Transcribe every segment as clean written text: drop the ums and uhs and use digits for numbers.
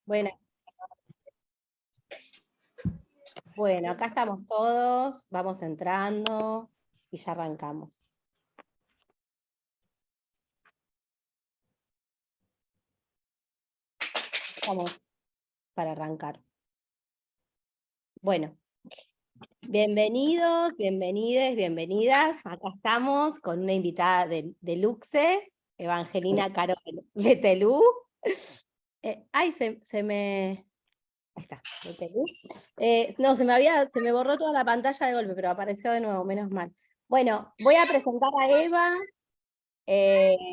Bueno, bueno, acá estamos todos, vamos entrando y ya arrancamos. Estamos para arrancar. Bueno, bienvenidos, bienvenides, bienvenidas. Acá estamos con una invitada de Luxe, Evangelina Caro Betelú. Ay, se me... Ahí está, Betelú. No, se me borró toda la pantalla de golpe, pero apareció de nuevo, menos mal. Bueno, voy a presentar a Eva.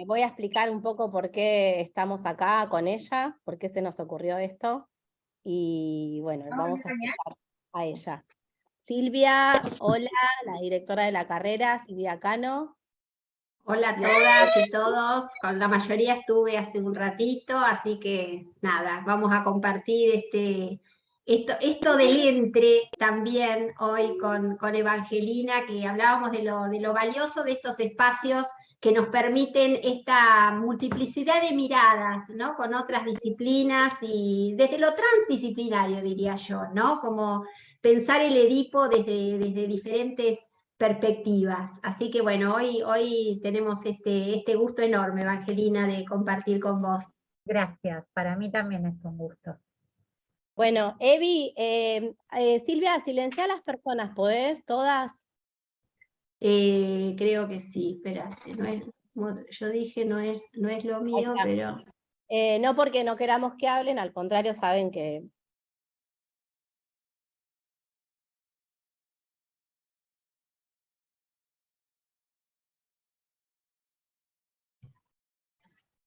Voy a explicar un poco por qué estamos acá con ella, por qué se nos ocurrió esto, y bueno, vamos a escuchar a ella. Silvia, hola, la directora de la carrera, Silvia Cano. Hola a todas y todos, con la mayoría estuve hace un ratito, así que nada, vamos a compartir esto del entre también hoy con Evangelina, que hablábamos de lo valioso de estos espacios que nos permiten esta multiplicidad de miradas, ¿no? Con otras disciplinas y desde lo transdisciplinario, diría yo, ¿no? Como pensar el Edipo desde diferentes perspectivas. Así que bueno, hoy tenemos este gusto enorme, Evangelina, de compartir con vos. Gracias, para mí también es un gusto. Bueno, Evi, Silvia, silencia a las personas, ¿podés? ¿Todas? Creo que sí, espérate, yo dije no es lo mío, pero... No porque no queramos que hablen, al contrario, saben que...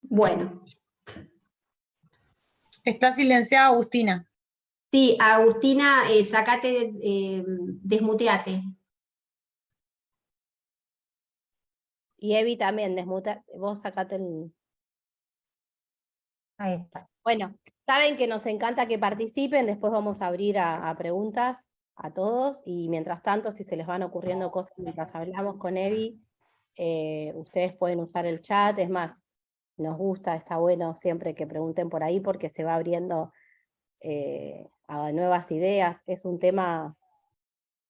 Bueno. Está silenciada Agustina. Sí, Agustina, sacate, desmuteate. Y Evi también, desmuta, vos sacate el... Ahí está. Bueno, saben que nos encanta que participen, después vamos a abrir a preguntas a todos, y mientras tanto, si se les van ocurriendo cosas mientras hablamos con Evi, ustedes pueden usar el chat. Es más, nos gusta, está bueno siempre que pregunten por ahí, porque se va abriendo a nuevas ideas. Es un tema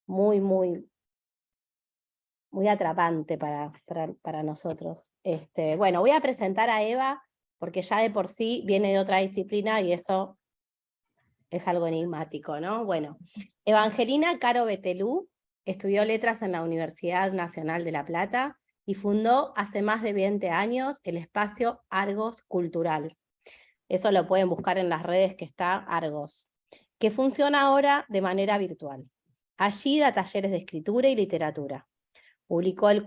muy, muy, muy atrapante para nosotros. Bueno, voy a presentar a Eva, porque ya de por sí viene de otra disciplina y eso es algo enigmático, ¿no? Bueno, Evangelina Caro Betelú estudió letras en la Universidad Nacional de La Plata y fundó hace más de 20 años el espacio Argos Cultural. Eso lo pueden buscar en las redes, que está Argos, que funciona ahora de manera virtual. Allí da talleres de escritura y literatura. Publicó el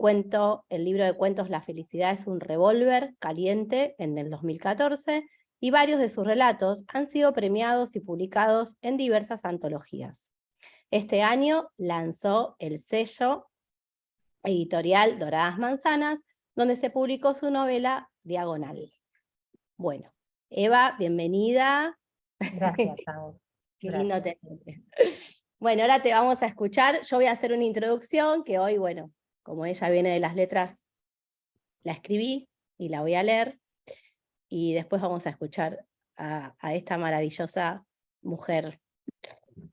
libro de cuentos La felicidad es un revólver caliente en el 2014, y varios de sus relatos han sido premiados y publicados en diversas antologías. Este año lanzó el sello editorial Doradas Manzanas, donde se publicó su novela Diagonal. Bueno, Eva, bienvenida. Gracias a vos. Qué lindo tenerte. Bueno, ahora te vamos a escuchar. Yo voy a hacer una introducción que hoy, bueno, como ella viene de las letras, la escribí y la voy a leer, y después vamos a escuchar a esta maravillosa mujer.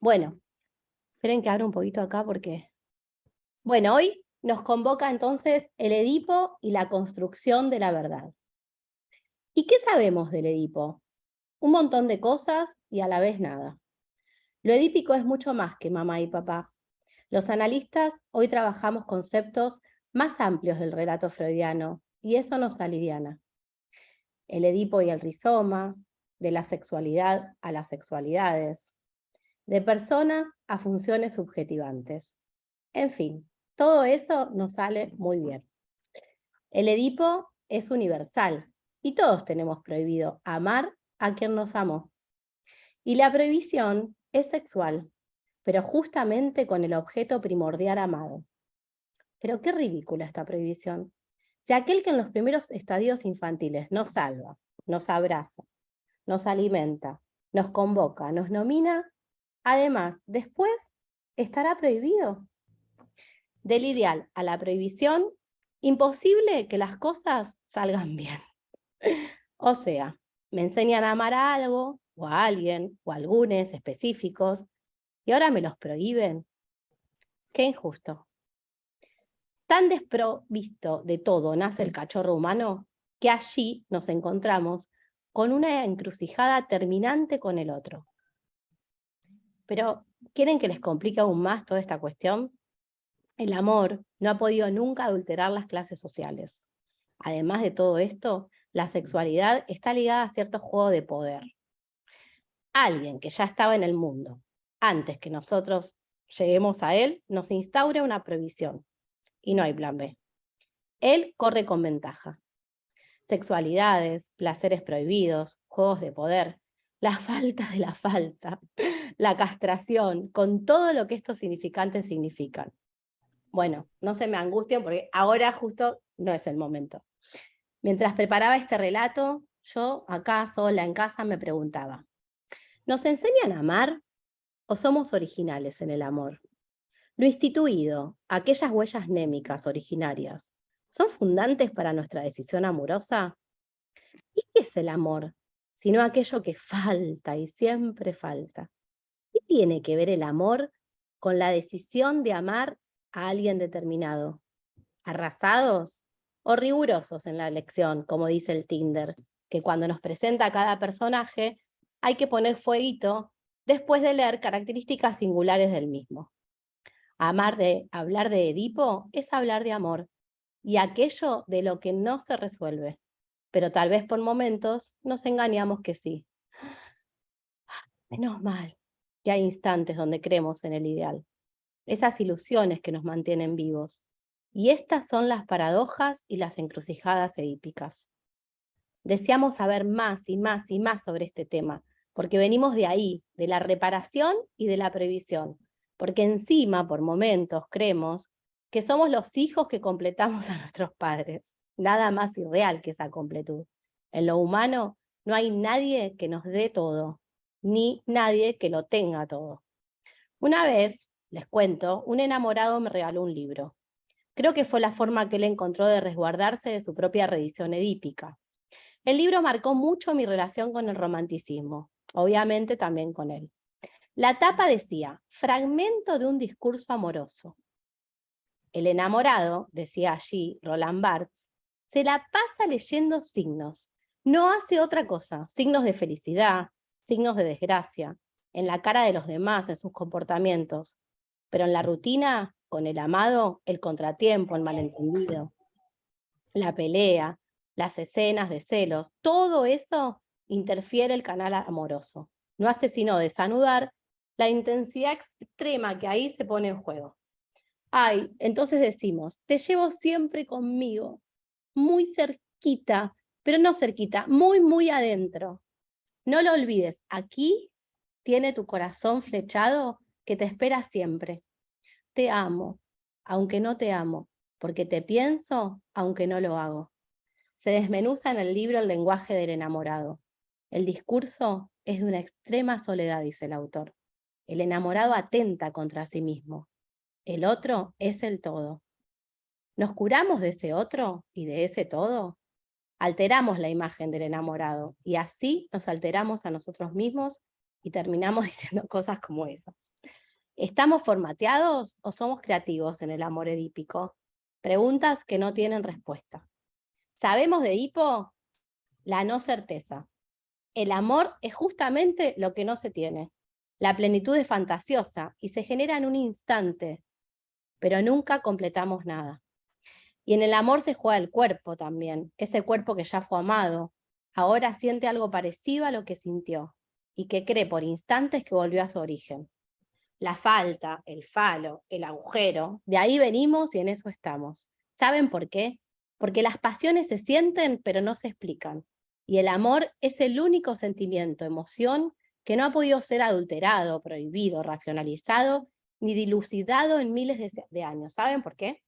Bueno, esperen que abra un poquito acá porque... Bueno, hoy nos convoca entonces el Edipo y la construcción de la verdad. ¿Y qué sabemos del Edipo? Un montón de cosas y a la vez nada. Lo edípico es mucho más que mamá y papá. Los analistas hoy trabajamos conceptos más amplios del relato freudiano, y eso nos aliviana. El Edipo y el rizoma, de la sexualidad a las sexualidades, de personas a funciones subjetivantes. En fin, todo eso nos sale muy bien. El Edipo es universal, y todos tenemos prohibido amar a quien nos amó. Y la prohibición es sexual, pero justamente con el objeto primordial amado. Pero qué ridícula esta prohibición. Si aquel que en los primeros estadios infantiles nos salva, nos abraza, nos alimenta, nos convoca, nos nomina, además, después estará prohibido. Del ideal a la prohibición, imposible que las cosas salgan bien. O sea, me enseñan a amar a algo o a alguien, o a algunos específicos, y ahora me los prohíben. Qué injusto. Tan desprovisto de todo nace el cachorro humano, que allí nos encontramos con una encrucijada terminante con el otro. Pero, ¿quieren que les complique aún más toda esta cuestión? El amor no ha podido nunca adulterar las clases sociales. Además de todo esto, la sexualidad está ligada a cierto juego de poder. Alguien que ya estaba en el mundo, antes que nosotros lleguemos a él, nos instaura una prohibición. Y no hay plan B. Él corre con ventaja. Sexualidades, placeres prohibidos, juegos de poder, la falta de la falta, la castración, con todo lo que estos significantes significan. Bueno, no se me angustien porque ahora justo no es el momento. Mientras preparaba este relato, yo acá sola en casa me preguntaba, ¿nos enseñan a amar o somos originales en el amor? Lo instituido, aquellas huellas némicas originarias, ¿son fundantes para nuestra decisión amorosa? ¿Y qué es el amor, sino aquello que falta y siempre falta? ¿Qué tiene que ver el amor con la decisión de amar a alguien determinado? ¿Arrasados o rigurosos en la elección, como dice el Tinder, que cuando nos presenta a cada personaje hay que poner fueguito después de leer características singulares del mismo? Hablar de Edipo es hablar de amor, y aquello de lo que no se resuelve, pero tal vez por momentos nos engañamos que sí. Menos mal que hay instantes donde creemos en el ideal, esas ilusiones que nos mantienen vivos, y estas son las paradojas y las encrucijadas edípicas. Deseamos saber más y más y más sobre este tema, porque venimos de ahí, de la reparación y de la previsión, porque encima, por momentos, creemos que somos los hijos que completamos a nuestros padres. Nada más irreal que esa completud. En lo humano no hay nadie que nos dé todo, ni nadie que lo tenga todo. Una vez, les cuento, un enamorado me regaló un libro. Creo que fue la forma que él encontró de resguardarse de su propia redición edípica. El libro marcó mucho mi relación con el romanticismo, obviamente también con él. La tapa decía, fragmento de un discurso amoroso. El enamorado, decía allí Roland Barthes, se la pasa leyendo signos. No hace otra cosa, signos de felicidad, signos de desgracia, en la cara de los demás, en sus comportamientos. Pero en la rutina, con el amado, el contratiempo, el malentendido, la pelea, las escenas de celos, todo eso interfiere el canal amoroso. No hace sino desanudar la intensidad extrema que ahí se pone en juego. Ay, entonces decimos, te llevo siempre conmigo, muy cerquita, pero no cerquita, muy, muy adentro. No lo olvides, aquí tiene tu corazón flechado que te espera siempre. Te amo, aunque no te amo, porque te pienso, aunque no lo hago. Se desmenuza en el libro el lenguaje del enamorado. El discurso es de una extrema soledad, dice el autor. El enamorado atenta contra sí mismo. El otro es el todo. ¿Nos curamos de ese otro y de ese todo? Alteramos la imagen del enamorado y así nos alteramos a nosotros mismos y terminamos diciendo cosas como esas. ¿Estamos formateados o somos creativos en el amor edípico? Preguntas que no tienen respuesta. ¿Sabemos de Edipo? La no certeza. El amor es justamente lo que no se tiene. La plenitud es fantasiosa y se genera en un instante, pero nunca completamos nada. Y en el amor se juega el cuerpo también, ese cuerpo que ya fue amado, ahora siente algo parecido a lo que sintió, y que cree por instantes que volvió a su origen. La falta, el falo, el agujero, de ahí venimos y en eso estamos. ¿Saben por qué? Porque las pasiones se sienten pero no se explican, y el amor es el único sentimiento, emoción, que no ha podido ser adulterado, prohibido, racionalizado, ni dilucidado en miles de años. ¿Saben por qué?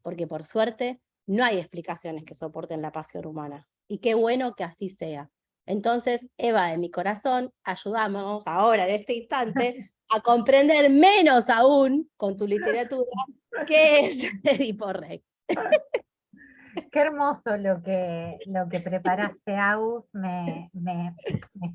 Porque por suerte no hay explicaciones que soporten la pasión humana. Y qué bueno que así sea. Entonces, Eva de mi corazón, ayudamos ahora en este instante a comprender menos aún con tu literatura qué es Edipo Rex. Qué hermoso lo que preparaste, Agus. Me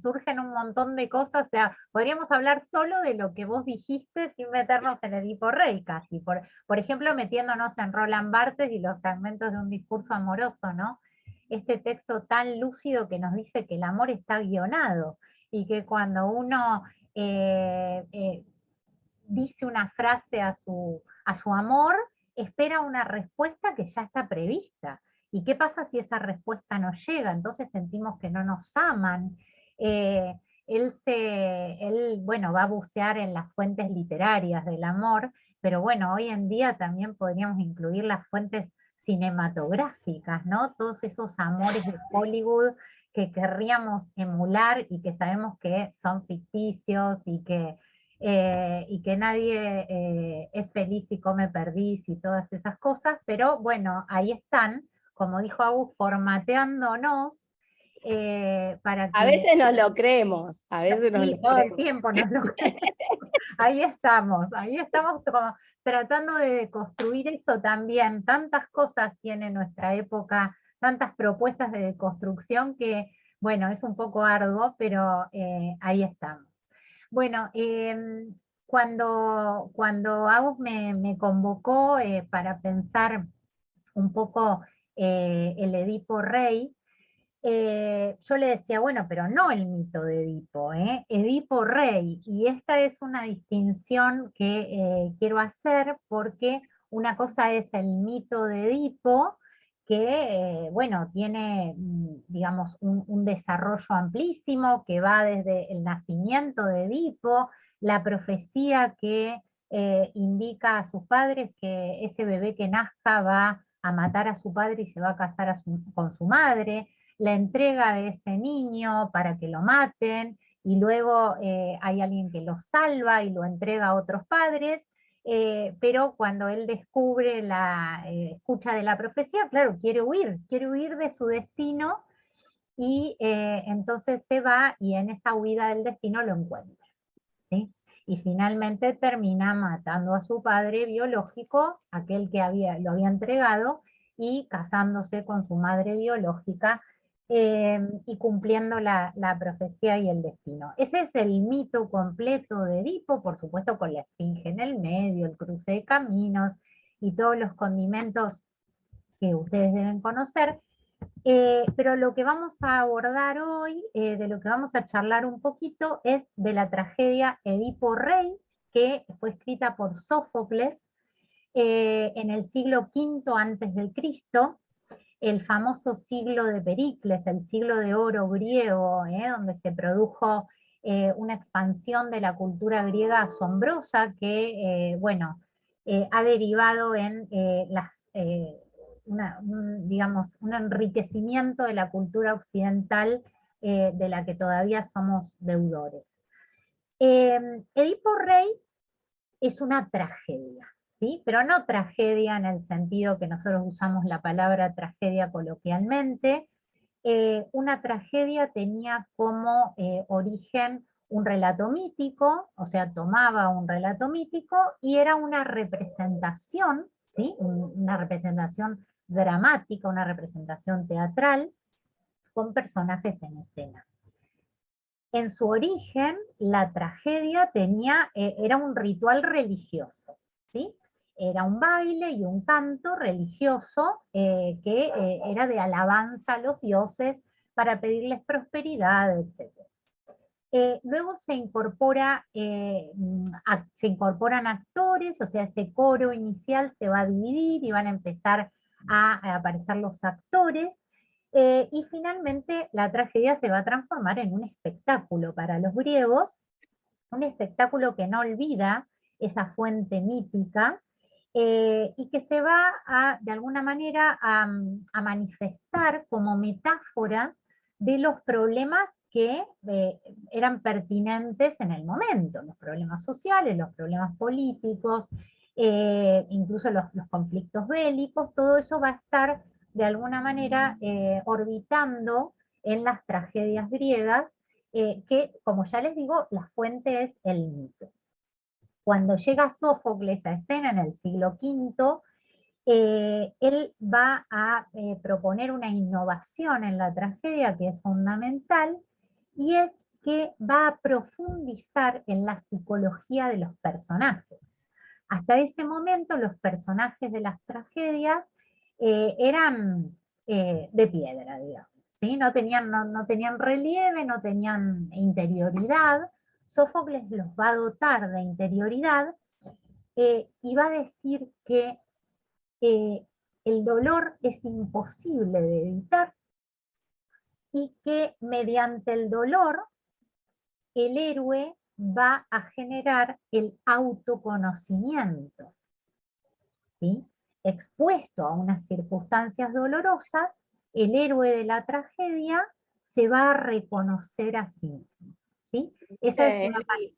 surgen un montón de cosas. O sea, podríamos hablar solo de lo que vos dijiste sin meternos en Edipo Rey casi. Por ejemplo, metiéndonos en Roland Barthes y los fragmentos de un discurso amoroso, ¿no? Este texto tan lúcido que nos dice que el amor está guionado y que cuando uno dice una frase a su amor, espera una respuesta que ya está prevista. ¿Y qué pasa si esa respuesta no llega? Entonces sentimos que no nos aman. Eh, bueno, va a bucear en las fuentes literarias del amor, pero bueno, hoy en día también podríamos incluir las fuentes cinematográficas, ¿no? Todos esos amores de Hollywood que querríamos emular y que sabemos que son ficticios y que nadie es feliz y come perdiz y todas esas cosas, pero bueno, ahí están, como dijo Agus, formateándonos para A que veces nos lo creemos, a veces nos sí, lo todo el creemos. tiempo nos lo ahí estamos como tratando de construir esto también. Tantas cosas tiene nuestra época, tantas propuestas de construcción que, bueno, es un poco arduo, pero ahí estamos. Bueno, cuando Agus me convocó para pensar un poco el Edipo Rey, yo le decía, bueno, pero no el mito de Edipo, ¿eh? Edipo Rey. Y esta es una distinción que quiero hacer porque una cosa es el mito de Edipo, que, bueno, tiene, digamos, un desarrollo amplísimo que va desde el nacimiento de Edipo, la profecía que indica a sus padres que ese bebé que nazca va a matar a su padre y se va a casar con su madre, la entrega de ese niño para que lo maten, y luego hay alguien que lo salva y lo entrega a otros padres, pero cuando él descubre escucha de la profecía, claro, quiere huir de su destino, y entonces se va y en esa huida del destino lo encuentra, ¿sí? Y finalmente termina matando a su padre biológico, aquel que lo había entregado, y casándose con su madre biológica, y cumpliendo la profecía y el destino. Ese es el mito completo de Edipo, por supuesto con la esfinge en el medio, el cruce de caminos y todos los condimentos que ustedes deben conocer. Pero lo que vamos a abordar hoy, de lo que vamos a charlar un poquito, es de la tragedia Edipo Rey, que fue escrita por Sófocles en el siglo V antes del Cristo, el famoso siglo de Pericles, el siglo de oro griego, donde se produjo una expansión de la cultura griega asombrosa que, bueno, ha derivado en digamos, un enriquecimiento de la cultura occidental de la que todavía somos deudores. Edipo Rey es una tragedia, ¿sí? Pero no tragedia en el sentido que nosotros usamos la palabra tragedia coloquialmente. Una tragedia tenía como origen un relato mítico, o sea, tomaba un relato mítico y era una representación, ¿sí? Una representación dramática, una representación teatral con personajes en escena. En su origen, la tragedia era un ritual religioso, ¿sí? Era un baile y un canto religioso que era de alabanza a los dioses para pedirles prosperidad, etc. Luego se incorporan actores, o sea, ese coro inicial se va a dividir y van a empezar a aparecer los actores, y finalmente la tragedia se va a transformar en un espectáculo para los griegos, un espectáculo que no olvida esa fuente mítica, y que se va de alguna manera a manifestar como metáfora de los problemas que eran pertinentes en el momento, los problemas sociales, los problemas políticos, incluso los conflictos bélicos, todo eso va a estar de alguna manera orbitando en las tragedias griegas, que, como ya les digo, la fuente es el mito. Cuando llega Sófocles a escena en el siglo V, él va a proponer una innovación en la tragedia que es fundamental, y es que va a profundizar en la psicología de los personajes. Hasta ese momento los personajes de las tragedias eran de piedra, digamos, ¿sí? No tenían relieve, no tenían interioridad. Sófocles los va a dotar de interioridad y va a decir que el dolor es imposible de evitar y que mediante el dolor el héroe va a generar el autoconocimiento, ¿sí? Expuesto a unas circunstancias dolorosas, el héroe de la tragedia se va a reconocer a sí mismo, ¿sí? Esa es una parte.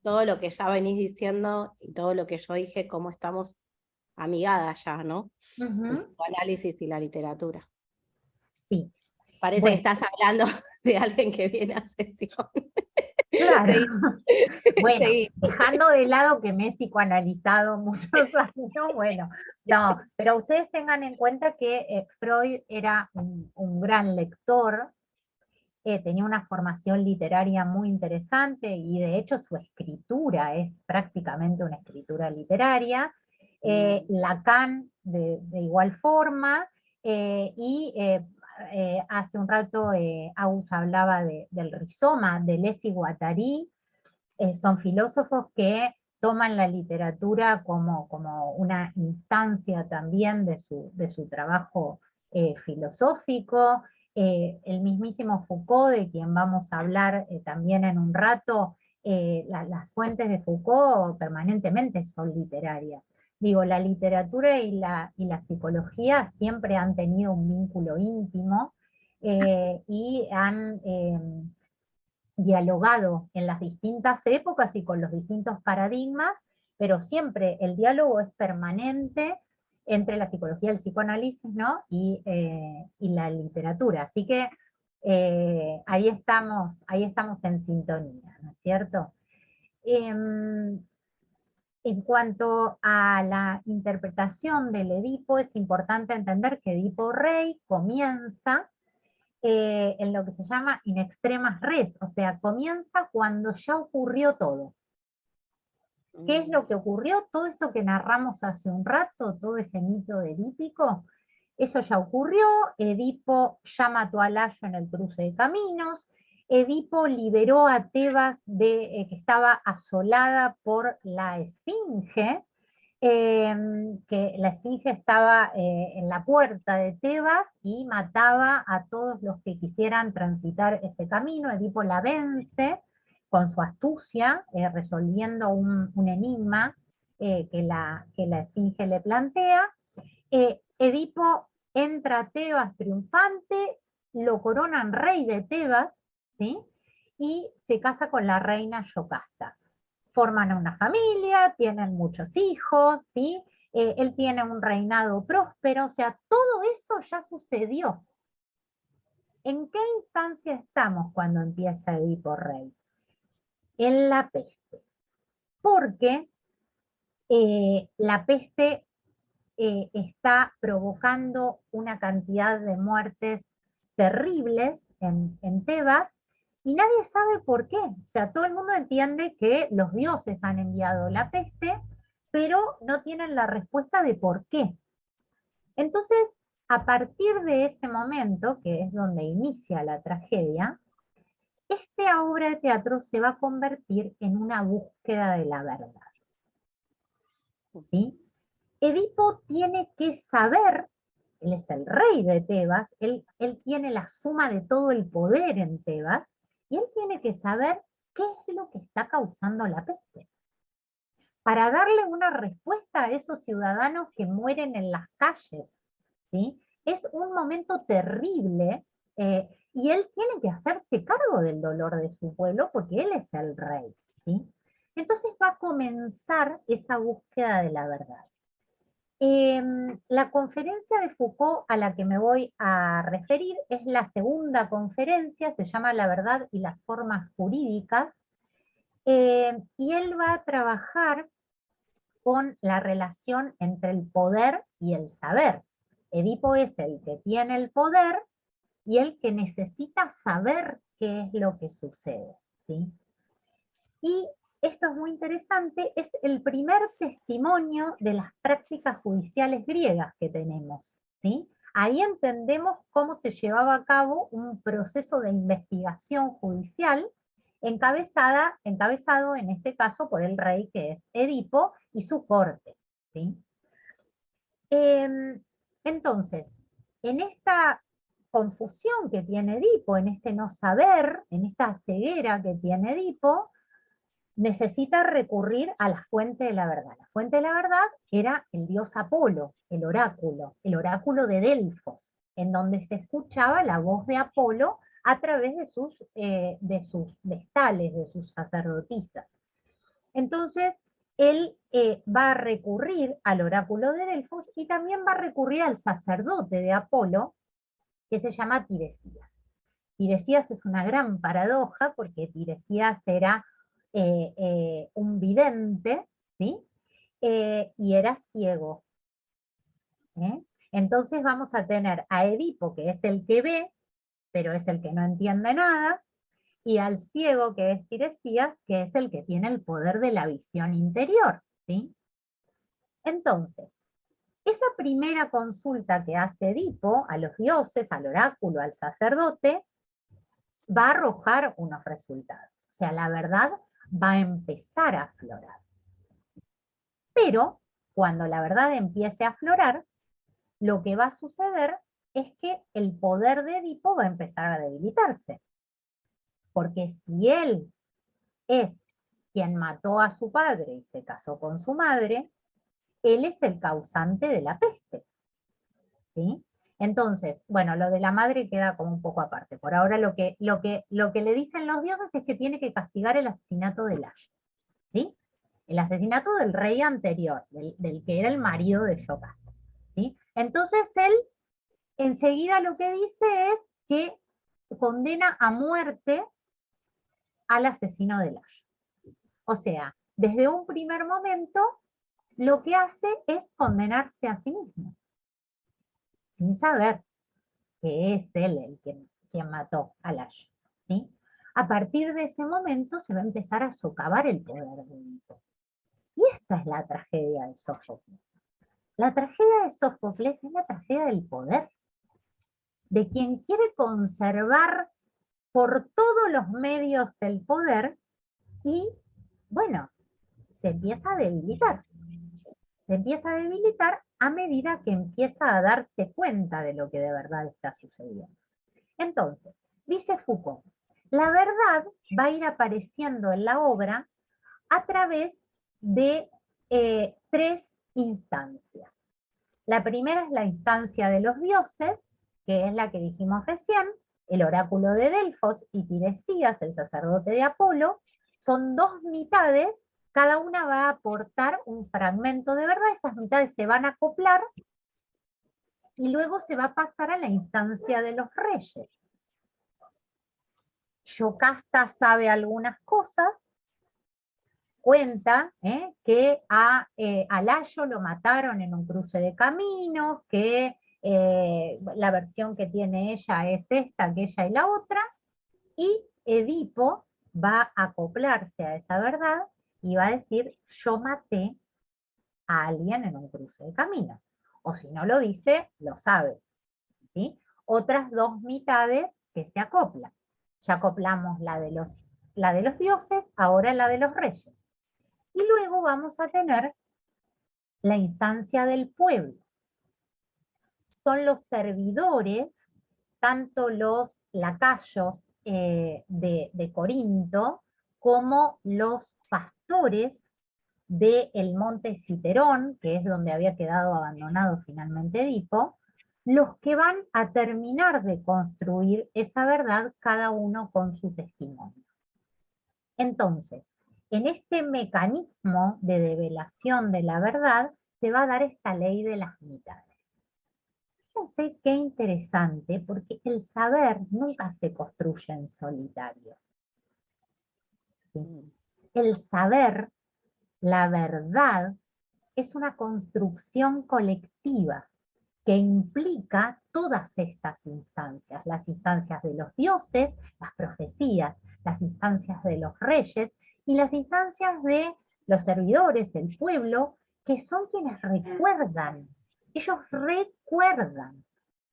Todo lo que ya venís diciendo y todo lo que yo dije, cómo estamos amigadas ya, ¿no? El psicoanálisis y la literatura. Sí. Parece Bueno, que estás hablando de alguien que viene a sesión. claro. Seguí. Bueno, Seguí. dejando de lado que me he psicoanalizado muchos años, bueno, no, pero ustedes tengan en cuenta que Freud era un gran lector, tenía una formación literaria muy interesante y de hecho su escritura es prácticamente una escritura literaria. Lacan de igual forma, hace un rato Agus hablaba del rizoma, de Deleuze y Guattari. Son filósofos que toman la literatura como una instancia también de su trabajo filosófico. El mismísimo Foucault, de quien vamos a hablar también en un rato, las fuentes de Foucault permanentemente son literarias. Digo, la literatura y la psicología siempre han tenido un vínculo íntimo y han dialogado en las distintas épocas y con los distintos paradigmas, pero siempre el diálogo es permanente entre la psicología, el psicoanálisis, ¿no? y la literatura. Así que ahí estamos en sintonía, ¿no es cierto? En cuanto a la interpretación del Edipo, es importante entender que Edipo Rey comienza en lo que se llama in extremas res, o sea, comienza cuando ya ocurrió todo. ¿Qué es lo que ocurrió? Todo esto que narramos hace un rato, todo ese mito edípico, eso ya ocurrió. Edipo ya mató a Layo en el cruce de caminos. Edipo liberó a Tebas que estaba asolada por la Esfinge, que la Esfinge estaba en la puerta de Tebas y mataba a todos los que quisieran transitar ese camino. Edipo la vence con su astucia, resolviendo un enigma que la Esfinge le plantea. Edipo entra a Tebas triunfante, lo coronan rey de Tebas, ¿sí? Y se casa con la reina Yocasta. Forman una familia, tienen muchos hijos, ¿sí? Él tiene un reinado próspero, o sea, todo eso ya sucedió. ¿En qué instancia estamos cuando empieza Edipo Rey? En la peste. Porque la peste está provocando una cantidad de muertes terribles en Tebas, y nadie sabe por qué. O sea, todo el mundo entiende que los dioses han enviado la peste, pero no tienen la respuesta de por qué. Entonces, a partir de ese momento, que es donde inicia la tragedia, esta obra de teatro se va a convertir en una búsqueda de la verdad. ¿Sí? Edipo tiene que saber, él es el rey de Tebas, él tiene la suma de todo el poder en Tebas, y él tiene que saber qué es lo que está causando la peste, para darle una respuesta a esos ciudadanos que mueren en las calles, ¿sí? Es un momento terrible, y él tiene que hacerse cargo del dolor de su pueblo porque él es el rey, ¿sí? Entonces va a comenzar esa búsqueda de la verdad. La conferencia de Foucault a la que me voy a referir es la segunda conferencia, se llama La verdad y las formas jurídicas, y él va a trabajar con la relación entre el poder y el saber. Edipo es el que tiene el poder y el que necesita saber qué es lo que sucede, ¿sí? Y esto es muy interesante, es el primer testimonio de las prácticas judiciales griegas que tenemos, ¿sí? Ahí entendemos cómo se llevaba a cabo un proceso de investigación judicial encabezado en este caso por el rey que es Edipo y su corte, ¿sí? Entonces, en esta confusión que tiene Edipo, en este no saber, en esta ceguera que tiene Edipo, necesita recurrir a la fuente de la verdad. La fuente de la verdad era el dios Apolo, el oráculo de Delfos, en donde se escuchaba la voz de Apolo a través de sus vestales, de sus sacerdotisas. Entonces, él va a recurrir al oráculo de Delfos y también va a recurrir al sacerdote de Apolo, que se llama Tiresias. Tiresias es una gran paradoja, porque Tiresias era un vidente, ¿sí? Y era ciego. Entonces vamos a tener a Edipo, que es el que ve, pero es el que no entiende nada, y al ciego, que es Tiresias, que es el que tiene el poder de la visión interior, ¿sí? Entonces, esa primera consulta que hace Edipo a los dioses, al oráculo, al sacerdote, va a arrojar unos resultados. O sea, la verdad va a empezar a aflorar. Pero, cuando la verdad empiece a aflorar, lo que va a suceder es que el poder de Edipo va a empezar a debilitarse. Porque si él es quien mató a su padre y se casó con su madre, él es el causante de la peste, ¿sí? Entonces, bueno, lo de la madre queda como un poco aparte. Por ahora lo que le dicen los dioses es que tiene que castigar el asesinato de Layo, ¿sí? El asesinato del rey anterior, del que era el marido de Yocasta, ¿sí? Entonces él enseguida lo que dice es que condena a muerte al asesino de Layo. O sea, desde un primer momento lo que hace es condenarse a sí mismo, sin saber que es él el quien mató a Layo, ¿sí? A partir de ese momento se va a empezar a socavar el poder de Edipo. Y esta es la tragedia de Sófocles. La tragedia de Sófocles es la tragedia del poder, de quien quiere conservar por todos los medios el poder y, bueno, se empieza a debilitar. Se empieza a debilitar a medida que empieza a darse cuenta de lo que de verdad está sucediendo. Entonces, dice Foucault, la verdad va a ir apareciendo en la obra a través de 3 instancias. La primera es la instancia de los dioses, que es la que dijimos recién, el oráculo de Delfos y Tiresias, el sacerdote de Apolo. Son 2 mitades, cada una va a aportar un fragmento de verdad, esas mitades se van a acoplar y luego se va a pasar a la instancia de los reyes. Yocasta sabe algunas cosas, cuenta que a Layo lo mataron en un cruce de caminos, que la versión que tiene ella es esta, aquella y la otra, y Edipo va a acoplarse a esa verdad y va a decir, yo maté a alguien en un cruce de caminos. O si no lo dice, lo sabe, ¿sí? Otras 2 mitades que se acoplan. Ya acoplamos la de los dioses, ahora la de los reyes. Y luego vamos a tener la instancia del pueblo. Son los servidores, tanto los lacayos de Corinto, como los pastores del monte Citerón, que es donde había quedado abandonado finalmente Edipo, los que van a terminar de construir esa verdad, cada uno con su testimonio. Entonces, en este mecanismo de develación de la verdad, se va a dar esta ley de las mitades. Fíjense qué interesante, porque el saber nunca se construye en solitario. ¿Sí? El saber, la verdad, es una construcción colectiva que implica todas estas instancias, las instancias de los dioses, las profecías, las instancias de los reyes y las instancias de los servidores, el pueblo, que son quienes recuerdan. Ellos recuerdan.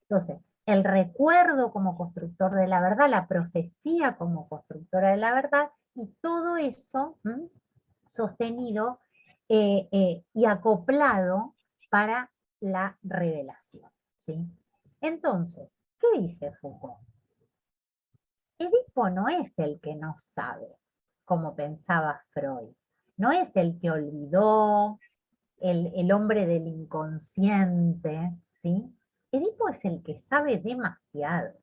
Entonces, el recuerdo como constructor de la verdad, la profecía como constructora de la verdad, y todo eso sostenido y acoplado para la revelación. ¿Sí? Entonces, ¿qué dice Foucault? Edipo no es el que no sabe, como pensaba Freud. No es el que olvidó, el hombre del inconsciente, ¿sí? Edipo es el que sabe demasiado.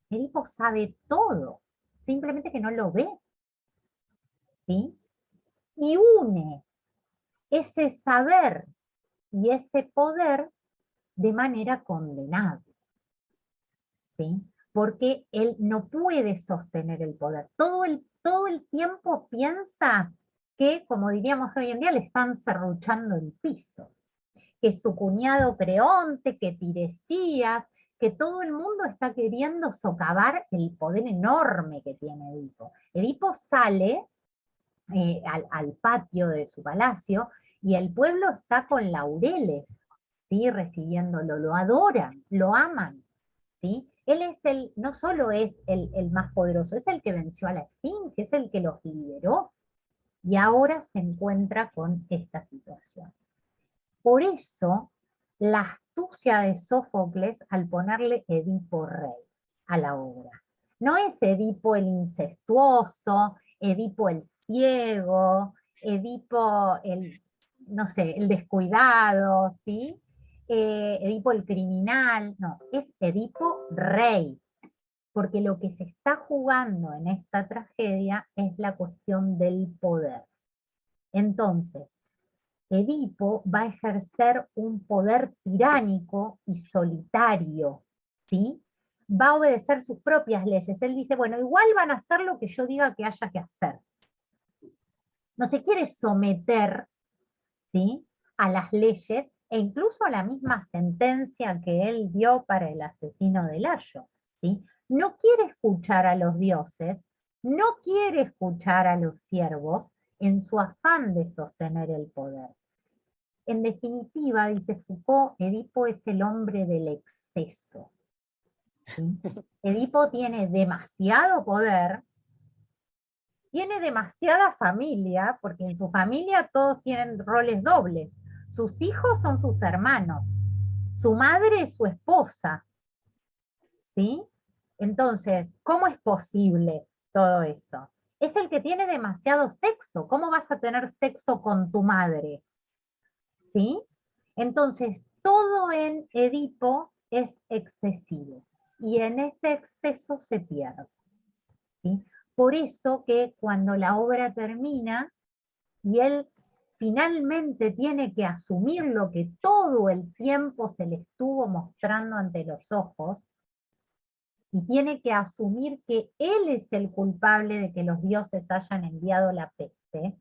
Edipo sabe todo, simplemente que no lo ve, ¿sí? Y une ese saber y ese poder de manera condenable, ¿sí? Porque él no puede sostener el poder. Todo el tiempo piensa que, como diríamos hoy en día, le están serruchando el piso, que su cuñado Creonte, que Tiresias, que todo el mundo está queriendo socavar el poder enorme que tiene Edipo. Edipo sale al patio de su palacio y el pueblo está con laureles, ¿sí? Recibiéndolo, lo adoran, lo aman, ¿sí? Él es no solo es el más poderoso, es el que venció a la Esfinge, es el que los lideró, y ahora se encuentra con esta situación. Por eso, la astucia de Sófocles al ponerle Edipo rey a la obra. No es Edipo el incestuoso, Edipo el ciego, Edipo no sé, el descuidado, ¿sí? Edipo el criminal, no, es Edipo rey, porque lo que se está jugando en esta tragedia es la cuestión del poder. Entonces, Edipo va a ejercer un poder tiránico y solitario, ¿sí? Va a obedecer sus propias leyes. Él dice, bueno, igual van a hacer lo que yo diga que haya que hacer. No se quiere someter, ¿sí?, a las leyes e incluso a la misma sentencia que él dio para el asesino de Layo, ¿sí? No quiere escuchar a los dioses, no quiere escuchar a los siervos en su afán de sostener el poder. En definitiva, dice Foucault, Edipo es el hombre del exceso, ¿sí? Edipo tiene demasiado poder, tiene demasiada familia, porque en su familia todos tienen roles dobles. Sus hijos son sus hermanos, su madre es su esposa, ¿sí? Entonces, ¿cómo es posible todo eso? Es el que tiene demasiado sexo. ¿Cómo vas a tener sexo con tu madre? ¿Sí? Entonces, todo en Edipo es excesivo y en ese exceso se pierde, ¿sí? Por eso que cuando la obra termina y él finalmente tiene que asumir lo que todo el tiempo se le estuvo mostrando ante los ojos, y tiene que asumir que él es el culpable de que los dioses hayan enviado la peste,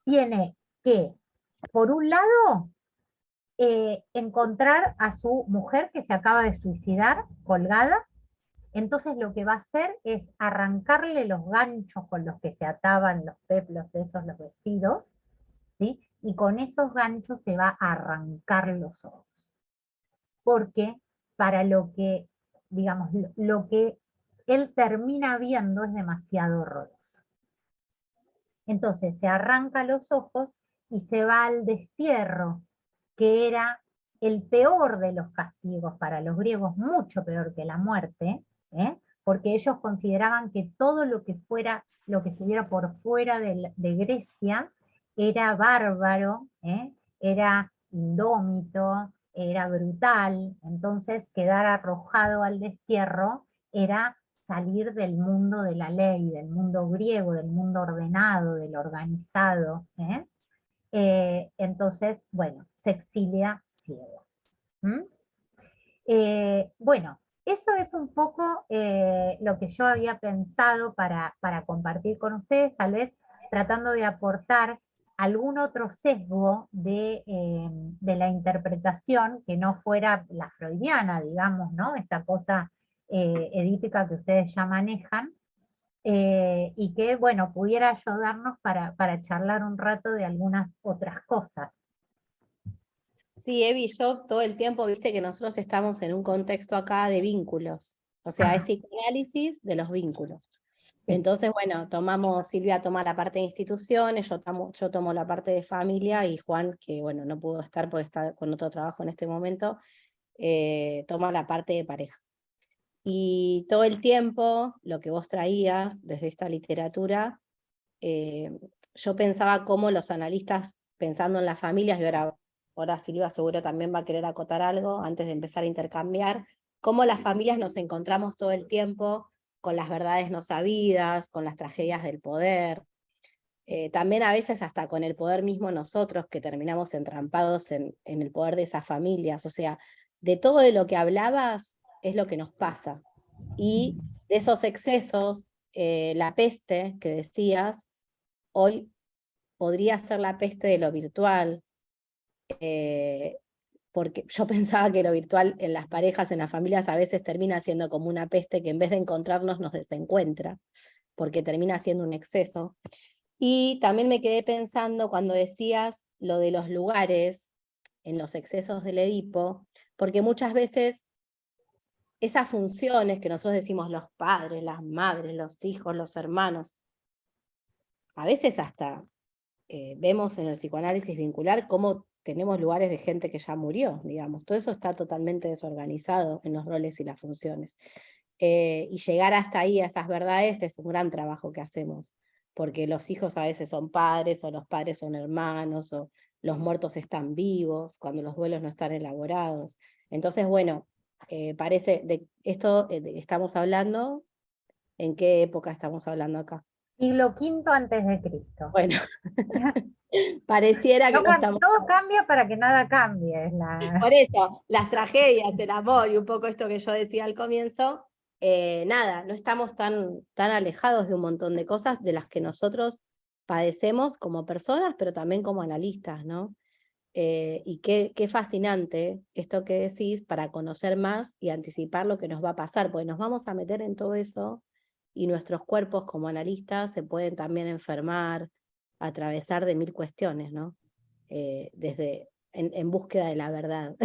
tiene que, por un lado, encontrar a su mujer que se acaba de suicidar, colgada. Entonces lo que va a hacer es arrancarle los ganchos con los que se ataban los peplos de esos, los vestidos, ¿sí? Y con esos ganchos se va a arrancar los ojos. Porque para lo que, digamos, lo que él termina viendo es demasiado horroroso. Entonces se arranca los ojos y se va al destierro, que era el peor de los castigos para los griegos, mucho peor que la muerte, porque ellos consideraban que todo lo que estuviera por fuera de Grecia era bárbaro, era indómito, era brutal. Entonces quedar arrojado al destierro era salir del mundo de la ley, del mundo griego, del mundo ordenado, del organizado. Entonces, bueno, se exilia ciego. Bueno, eso es un poco lo que yo había pensado para compartir con ustedes. Tal vez tratando de aportar algún otro sesgo de la interpretación que no fuera la freudiana, digamos, ¿no? Esta cosa edípica que ustedes ya manejan, y que, bueno, pudiera ayudarnos para charlar un rato de algunas otras cosas. Sí, Evi, yo todo el tiempo, viste que nosotros estamos en un contexto acá de vínculos, o sea, es psicoanálisis de los vínculos. Entonces, bueno, Silvia toma la parte de instituciones, yo tomo la parte de familia, y Juan, que bueno, no pudo estar porque está con otro trabajo en este momento, toma la parte de pareja. Y todo el tiempo, lo que vos traías desde esta literatura, yo pensaba cómo los analistas, pensando en las familias, y ahora Silvia seguro también va a querer acotar algo antes de empezar a intercambiar, cómo las familias nos encontramos todo el tiempo con las verdades no sabidas, con las tragedias del poder, también a veces hasta con el poder mismo nosotros, que terminamos entrampados en el poder de esas familias. O sea, de todo de lo que hablabas es lo que nos pasa. Y de esos excesos, la peste que decías, hoy podría ser la peste de lo virtual, porque yo pensaba que lo virtual en las parejas, en las familias, a veces termina siendo como una peste que en vez de encontrarnos nos desencuentra, porque termina siendo un exceso. Y también me quedé pensando cuando decías lo de los lugares en los excesos del Edipo, porque muchas veces esas funciones que nosotros decimos los padres, las madres, los hijos, los hermanos, a veces hasta vemos en el psicoanálisis vincular cómo tenemos lugares de gente que ya murió, digamos. Todo eso está totalmente desorganizado en los roles y las funciones. Y llegar hasta ahí, a esas verdades, es un gran trabajo que hacemos, porque los hijos a veces son padres, o los padres son hermanos, o los muertos están vivos, cuando los duelos no están elaborados. Entonces, bueno, parece, de esto estamos hablando, ¿en qué época estamos hablando acá? Siglo V antes de Cristo. Bueno, pareciera que no estamos... Todo cambia para que nada cambie. Por eso, las tragedias, el amor y un poco esto que yo decía al comienzo, nada, no estamos tan alejados de un montón de cosas de las que nosotros padecemos como personas, pero también como analistas, ¿no? Y qué fascinante esto que decís para conocer más y anticipar lo que nos va a pasar, porque nos vamos a meter en todo eso y nuestros cuerpos como analistas se pueden también enfermar, atravesar de mil cuestiones, ¿no? Desde en búsqueda de la verdad.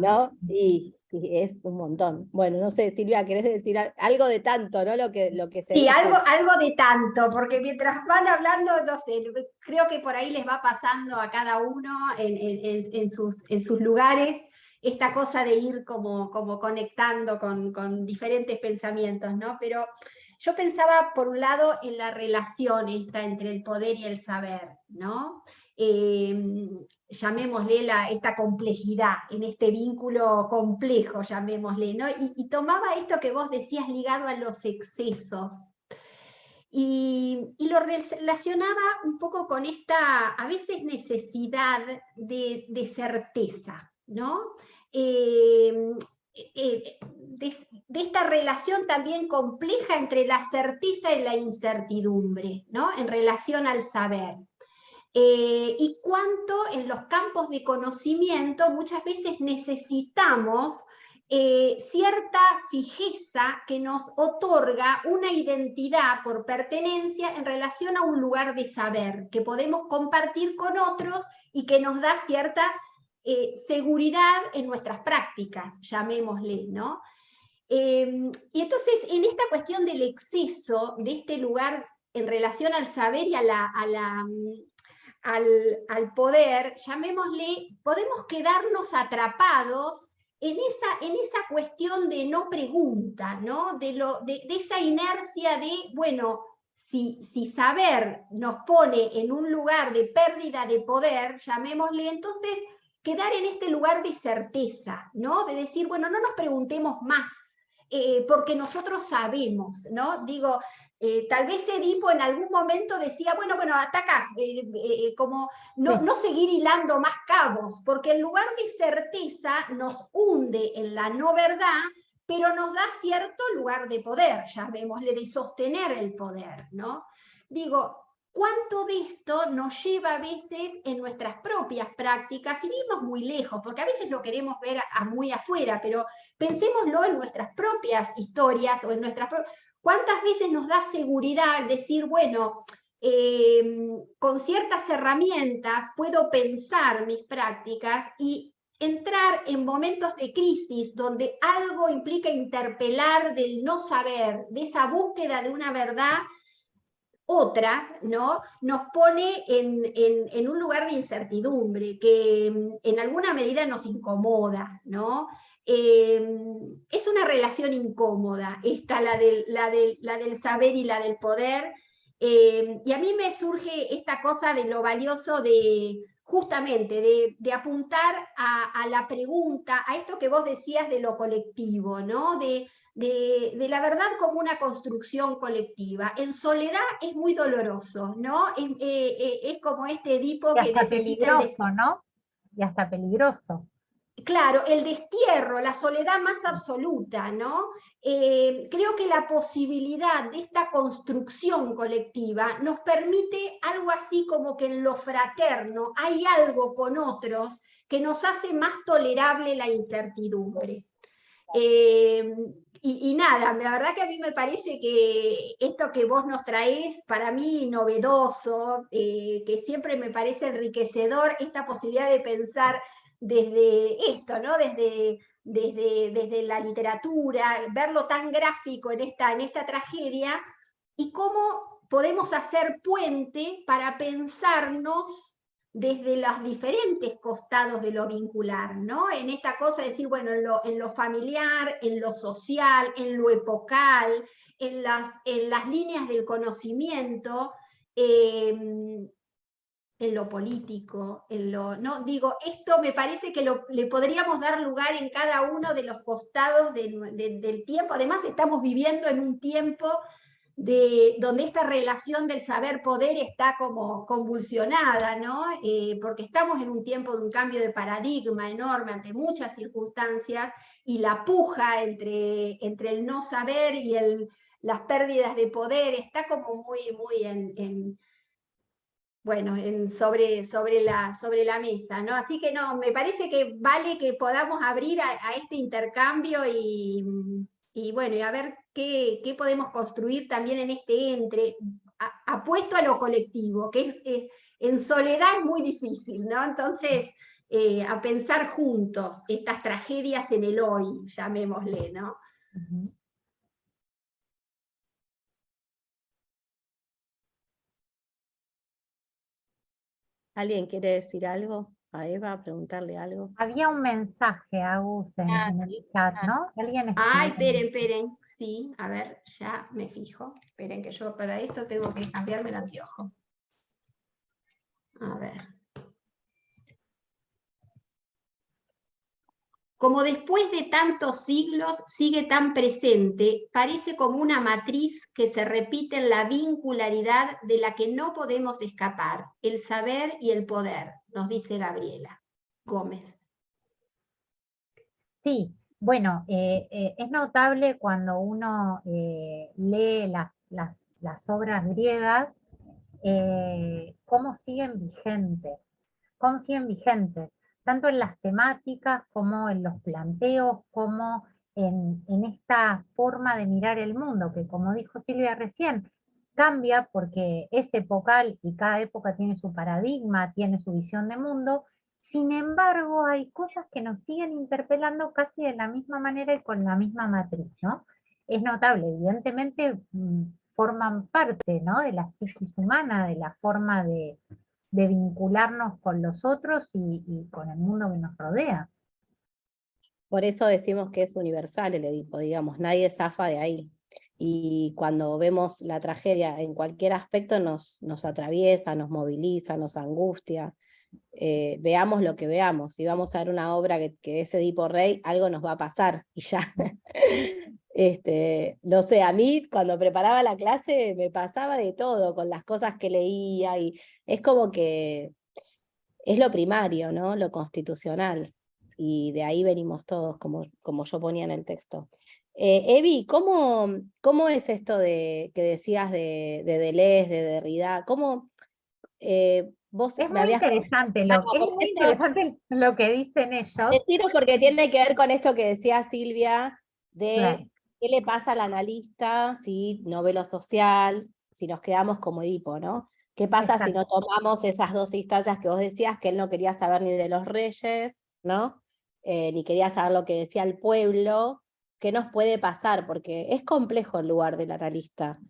¿No? Y es un montón. Bueno, no sé, Silvia, ¿querés decir algo de tanto, ¿no? Lo que se Sí, dice. algo de tanto, porque mientras van hablando, no sé, creo que por ahí les va pasando a cada uno en sus lugares esta cosa de ir como conectando con diferentes pensamientos, ¿no? Pero yo pensaba, por un lado, en la relación esta entre el poder y el saber, ¿no? Llamémosle esta complejidad, en este vínculo complejo, llamémosle, ¿no? Y tomaba esto que vos decías ligado a los excesos, y lo relacionaba un poco con esta, a veces, necesidad de certeza, ¿no? De esta relación también compleja entre la certeza y la incertidumbre, ¿no? En relación al saber. Y cuánto en los campos de conocimiento muchas veces necesitamos cierta fijeza que nos otorga una identidad por pertenencia en relación a un lugar de saber que podemos compartir con otros y que nos da cierta seguridad en nuestras prácticas, llamémosle, ¿no? Y entonces, en esta cuestión del exceso de este lugar en relación al saber y al poder, llamémosle, podemos quedarnos atrapados en esa cuestión de no pregunta, ¿no? De esa inercia de, bueno, si saber nos pone en un lugar de pérdida de poder, llamémosle, entonces quedar en este lugar de certeza, ¿no? De decir, bueno, no nos preguntemos más, porque nosotros sabemos, ¿no? Digo, tal vez Edipo en algún momento decía, bueno, hasta acá, como no seguir hilando más cabos, porque en lugar de certeza nos hunde en la no verdad, pero nos da cierto lugar de poder, llamémosle, de sostener el poder, ¿no? Digo, ¿cuánto de esto nos lleva a veces en nuestras propias prácticas? Y vimos muy lejos, porque a veces lo queremos ver muy afuera, pero pensémoslo en nuestras propias historias o en nuestras propias... ¿Cuántas veces nos da seguridad decir, bueno, con ciertas herramientas puedo pensar mis prácticas y entrar en momentos de crisis donde algo implica interpelar del no saber, de esa búsqueda de una verdad, otra, ¿no? Nos pone en un lugar de incertidumbre que en alguna medida nos incomoda, ¿no? Es una relación incómoda, esta, la del saber y la del poder, y a mí me surge esta cosa de lo valioso de justamente de apuntar a la pregunta, a esto que vos decías de lo colectivo, ¿no? De la verdad como una construcción colectiva. En soledad es muy doloroso, ¿no? Es como este Edipo Y que hasta necesita peligroso, ¿no? Y hasta peligroso. Claro, el destierro, la soledad más absoluta, ¿no? Creo que la posibilidad de esta construcción colectiva nos permite algo así como que en lo fraterno hay algo con otros que nos hace más tolerable la incertidumbre. Y nada, la verdad que a mí me parece que esto que vos nos traés, para mí novedoso, que siempre me parece enriquecedor, esta posibilidad de pensar desde esto, ¿no? Desde la literatura, verlo tan gráfico en esta tragedia, y cómo podemos hacer puente para pensarnos desde los diferentes costados de lo vincular, ¿no? En esta cosa de decir, bueno, en lo familiar, en lo social, en lo epocal, en las líneas del conocimiento, en lo político, ¿no? Digo, esto me parece que le podríamos dar lugar en cada uno de los costados del tiempo. Además, estamos viviendo en un tiempo donde esta relación del saber-poder está como convulsionada, ¿no? Porque estamos en un tiempo de un cambio de paradigma enorme ante muchas circunstancias, y la puja entre el no saber y las pérdidas de poder está como muy sobre la mesa, ¿no? Así que no, me parece que vale que podamos abrir a este intercambio y bueno, y a ver qué podemos construir también en este apuesto a lo colectivo, que en soledad es muy difícil, ¿no? Entonces, a pensar juntos estas tragedias en el hoy, llamémosle, ¿no? Ujú. ¿Alguien quiere decir algo a Eva, preguntarle algo? Había un mensaje, Agus, en el Sí. chat, ¿no? Alguien Ay, escribió. esperen, sí, a ver, ya me fijo. Esperen que yo para esto tengo que cambiarme el anteojo. A ver. Como después de tantos siglos sigue tan presente, parece como una matriz que se repite en la vincularidad de la que no podemos escapar, el saber y el poder, nos dice Gabriela Gómez. Sí, bueno, es notable cuando uno lee las obras griegas, cómo siguen vigentes, tanto en las temáticas como en los planteos, como en esta forma de mirar el mundo, que como dijo Silvia recién, cambia porque es epocal y cada época tiene su paradigma, tiene su visión de mundo. Sin embargo, hay cosas que nos siguen interpelando casi de la misma manera y con la misma matriz, ¿no? Es notable, evidentemente forman parte, ¿no?, de la psiquis humana, de la forma de vincularnos con los otros y con el mundo que nos rodea. Por eso decimos que es universal el Edipo, digamos, nadie zafa de ahí. Y cuando vemos la tragedia en cualquier aspecto nos atraviesa, nos moviliza, nos angustia. Veamos lo que veamos. Si vamos a ver una obra que es Edipo Rey, algo nos va a pasar y ya. No sé, a mí cuando preparaba la clase me pasaba de todo con las cosas que leía, y es como que es lo primario, ¿no? Lo constitucional. Y de ahí venimos todos, como yo ponía en el texto. Evi, ¿cómo es esto que decías de Deleuze, de Derrida? ¿Cómo vos Es me muy habías interesante comentado? es Por muy eso, interesante lo que dicen ellos. decirlo porque tiene que ver con esto que decía Silvia, Claro, de qué le pasa al analista si no ve lo social, si nos quedamos como Edipo, ¿no? ¿Qué pasa si exacto. no tomamos esas dos instancias que vos decías, que él no quería saber ni de los reyes, ¿no? Ni quería saber lo que decía el pueblo? ¿Qué nos puede pasar? Porque es complejo el lugar del analista.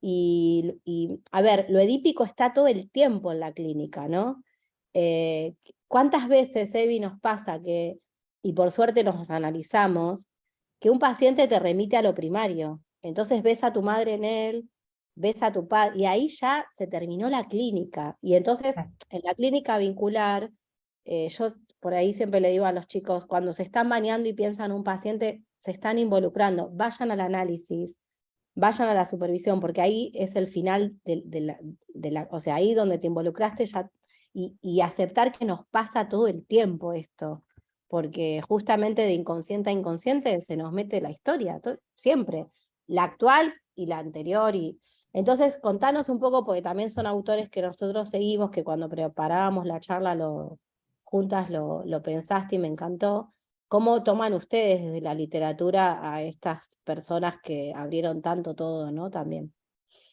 A ver, lo edípico está todo el tiempo en la clínica, ¿no? ¿Cuántas veces, Evi, nos pasa que, y por suerte nos analizamos, que un paciente te remite a lo primario? Entonces ves a tu madre en él, ves a tu padre, y ahí ya se terminó la clínica. Y entonces, Claro. en la clínica vincular, yo por ahí siempre le digo a los chicos, cuando se están bañando y piensan en un paciente, se están involucrando, vayan al análisis, vayan a la supervisión, porque ahí es el final o sea, ahí donde te involucraste ya, y aceptar que nos pasa todo el tiempo esto, porque justamente de inconsciente a inconsciente se nos mete la historia, siempre, la actual y la anterior. Entonces, contanos un poco, porque también son autores que nosotros seguimos, que cuando preparábamos la charla juntas lo pensaste y me encantó. ¿Cómo toman ustedes desde la literatura a estas personas que abrieron tanto todo, ¿no? También.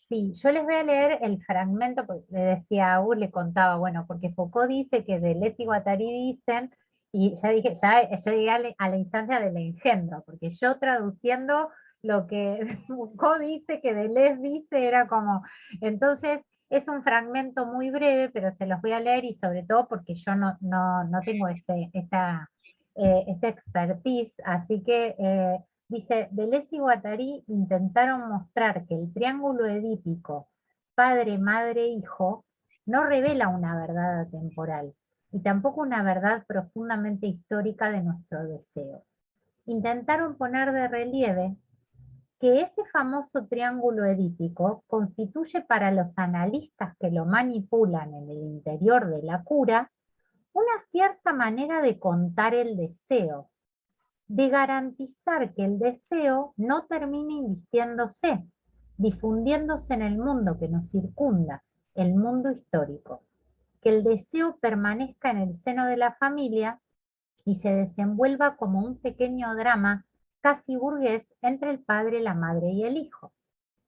Sí, yo les voy a leer el fragmento, porque le decía a Ur, le contaba, bueno, porque Foucault dice que Deleuze y Guattari dicen, y ya dije, ya llegué a la instancia del engendro, porque yo traduciendo lo que Foucault dice, que Deleuze dice, era como, entonces es un fragmento muy breve, pero se los voy a leer y sobre todo porque yo no tengo esta expertise, así que dice, Deleuze y Guattari intentaron mostrar que el triángulo edípico, padre, madre, hijo, no revela una verdad atemporal y tampoco una verdad profundamente histórica de nuestro deseo. Intentaron poner de relieve que ese famoso triángulo edípico constituye para los analistas que lo manipulan en el interior de la cura una cierta manera de contar el deseo, de garantizar que el deseo no termine invistiéndose, difundiéndose en el mundo que nos circunda, el mundo histórico, que el deseo permanezca en el seno de la familia y se desenvuelva como un pequeño drama casi burgués entre el padre, la madre y el hijo.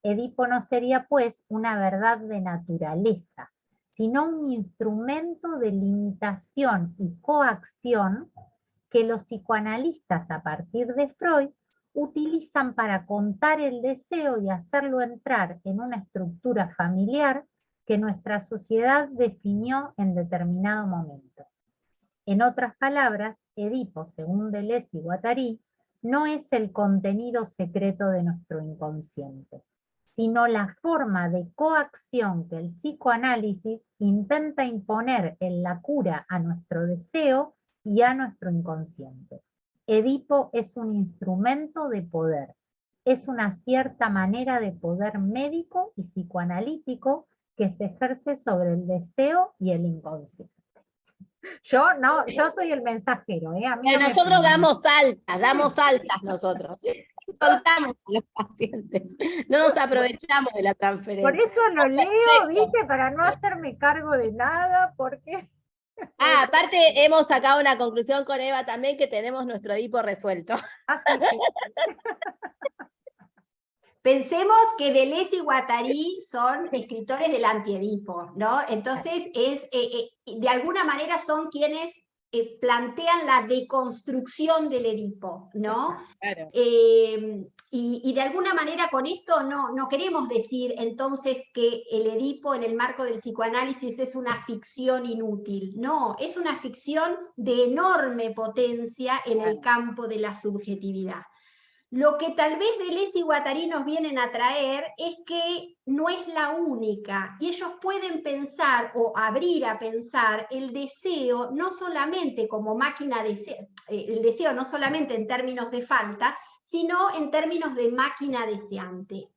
Edipo no sería, pues, una verdad de naturaleza, sino un instrumento de limitación y coacción que los psicoanalistas a partir de Freud utilizan para contar el deseo y hacerlo entrar en una estructura familiar que nuestra sociedad definió en determinado momento. En otras palabras, Edipo, según Deleuze y Guattari, no es el contenido secreto de nuestro inconsciente, sino la forma de coacción que el psicoanálisis intenta imponer en la cura a nuestro deseo y a nuestro inconsciente. Edipo es un instrumento de poder, es una cierta manera de poder médico y psicoanalítico que se ejerce sobre el deseo y el inconsciente. Yo no, yo soy el mensajero, ¿eh? A mí no me Nosotros pongan. damos altas nosotros. Soltamos a los pacientes. No nos aprovechamos de la Por transferencia. eso lo leo, Perfecto. ¿viste? Para no hacerme cargo de nada, porque... Aparte hemos sacado una conclusión con Eva también, que tenemos nuestro Edipo resuelto. Así que, Pensemos que Deleuze y Guattari son escritores del antiedipo, ¿no? Entonces, de alguna manera son quienes plantean la deconstrucción del Edipo, ¿no? Claro. Y de alguna manera con esto no queremos decir entonces que el Edipo en el marco del psicoanálisis es una ficción inútil. No, es una ficción de enorme potencia en el campo de la subjetividad. Lo que tal vez Deleuze y Guattari nos vienen a traer es que no es la única, y ellos pueden pensar o abrir a pensar el deseo no solamente como máquina de el deseo no solamente en términos de falta, sino en términos de máquina deseante.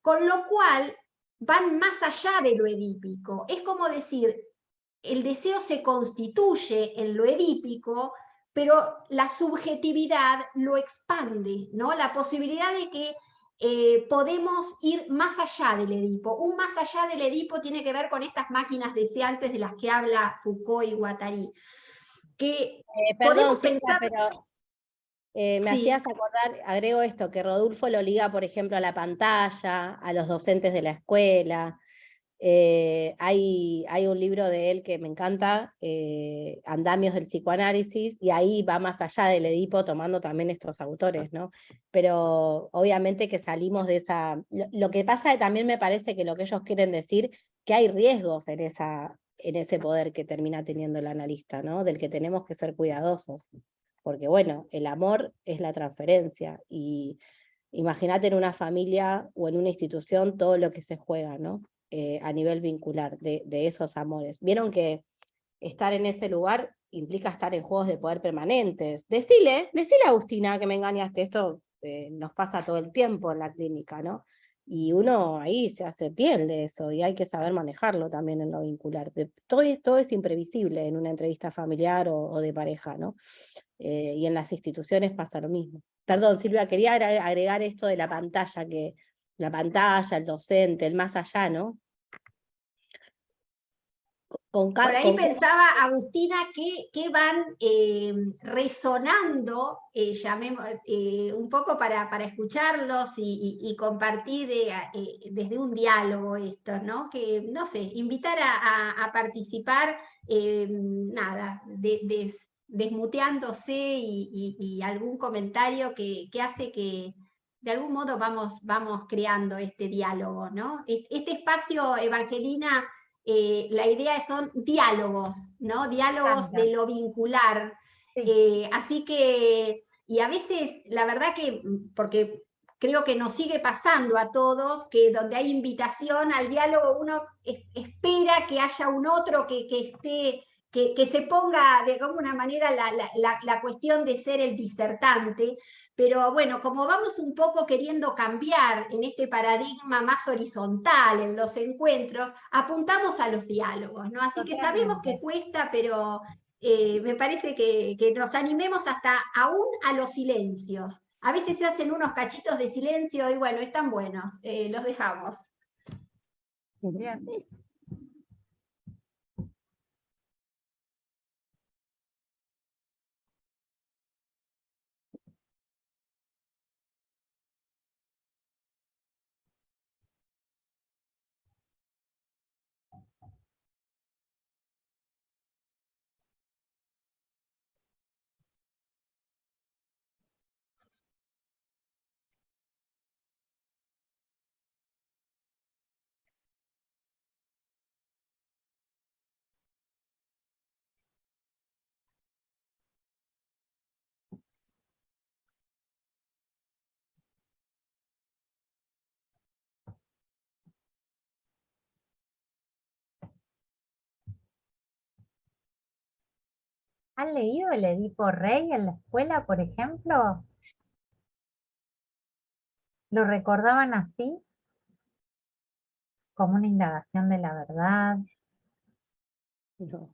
Con lo cual van más allá de lo edípico. Es como decir, el deseo se constituye en lo edípico pero la subjetividad lo expande, ¿no? La posibilidad de que podemos ir más allá del Edipo. Un más allá del Edipo tiene que ver con estas máquinas deseantes de las que habla Foucault y Guattari. Que Perdón, podemos Silvia, pensar... pero me Sí. hacías acordar, agrego esto, que Rodulfo lo liga, por ejemplo, a la pantalla, a los docentes de la escuela. Hay un libro de él que me encanta, Andamios del psicoanálisis, y ahí va más allá del Edipo tomando también estos autores, ¿no? Pero obviamente que salimos de esa... Lo que pasa también me parece que lo que ellos quieren decir, que hay riesgos en ese poder que termina teniendo el analista, ¿no? Del que tenemos que ser cuidadosos. Porque bueno, el amor es la transferencia, y imagínate en una familia o en una institución todo lo que se juega, ¿no? A nivel vincular de esos amores. Vieron que estar en ese lugar implica estar en juegos de poder permanentes. Decile Agustina que me engañaste, esto nos pasa todo el tiempo en la clínica, ¿no? Y uno ahí se hace piel de eso, y hay que saber manejarlo también en lo vincular. Todo es imprevisible en una entrevista familiar o de pareja, ¿no? Y en las instituciones pasa lo mismo. Perdón, Silvia, quería agregar esto de la pantalla, el docente, el más allá, ¿no? Por ahí pensaba, Agustina, que van resonando, un poco para escucharlos y compartir desde un diálogo esto, ¿no? Que, no sé, invitar a participar, nada, desmuteándose y algún comentario que hace que de algún modo vamos creando este diálogo, ¿no? Este espacio, Evangelina, la idea son diálogos, ¿no? Diálogos de lo vincular. Sí. Así que, y a veces, la verdad que, porque creo que nos sigue pasando a todos, que donde hay invitación al diálogo, uno espera que haya un otro que esté, que se ponga de alguna manera la cuestión de ser el disertante. Pero bueno, como vamos un poco queriendo cambiar en este paradigma más horizontal en los encuentros, apuntamos a los diálogos, ¿no? Así que sabemos que cuesta, pero me parece que nos animemos hasta aún a los silencios. A veces se hacen unos cachitos de silencio y bueno, están buenos, los dejamos. Bien. ¿Han leído el Edipo Rey en la escuela, por ejemplo? ¿Lo recordaban así? Como una indagación de la verdad. No.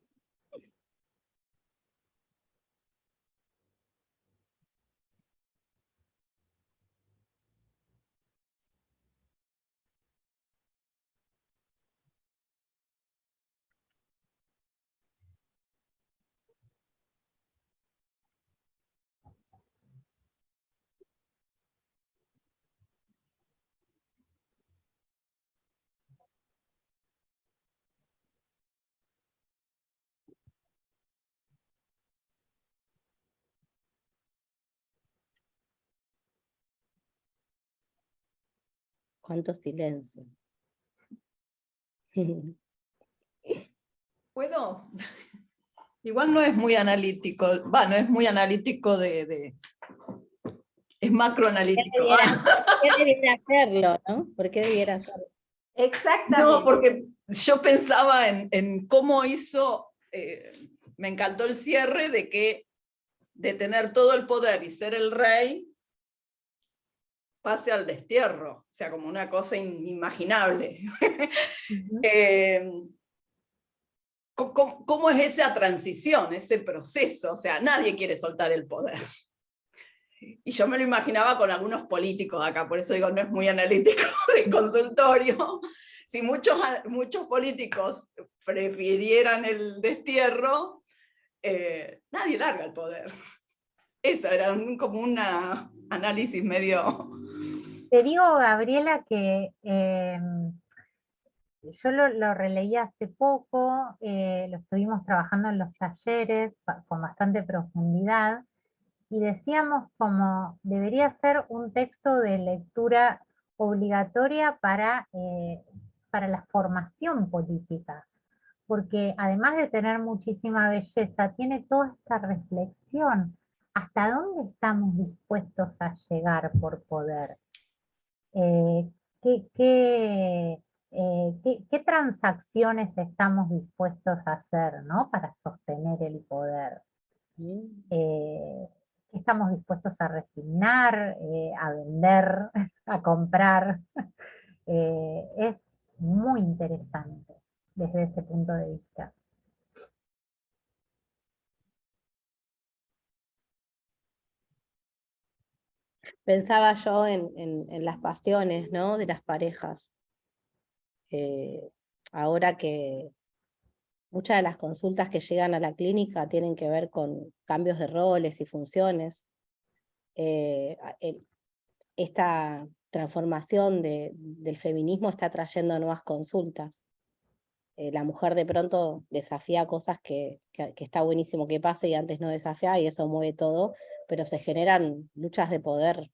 Cuánto silencio. ¿Puedo? Igual no es muy analítico, no es muy analítico es macroanalítico. ¿Qué debiera hacerlo, no? ¿Por qué debiera hacerlo? Exactamente. No, porque yo pensaba en cómo hizo, me encantó el cierre de tener todo el poder y ser el rey, pase al destierro, o sea, como una cosa inimaginable. ¿cómo es esa transición, ese proceso? O sea, nadie quiere soltar el poder. Y yo me lo imaginaba con algunos políticos acá, por eso digo, no es muy analítico de consultorio. Si muchos políticos prefirieran el destierro, nadie larga el poder. Eso era como un análisis medio... Te digo, Gabriela, que yo lo releí hace poco, lo estuvimos trabajando en los talleres con bastante profundidad, y decíamos como debería ser un texto de lectura obligatoria para la formación política, porque además de tener muchísima belleza, tiene toda esta reflexión. ¿Hasta dónde estamos dispuestos a llegar por poder? Eh, ¿qué transacciones estamos dispuestos a hacer, ¿no? Para sostener el poder? ¿Qué estamos dispuestos a resignar, a vender, a comprar? Es muy interesante desde ese punto de vista. Pensaba yo en las pasiones, ¿no? De las parejas. Ahora que muchas de las consultas que llegan a la clínica tienen que ver con cambios de roles y funciones. Esta transformación del feminismo está trayendo nuevas consultas. La mujer de pronto desafía cosas que está buenísimo que pase y antes no desafiaba, y eso mueve todo, pero se generan luchas de poder.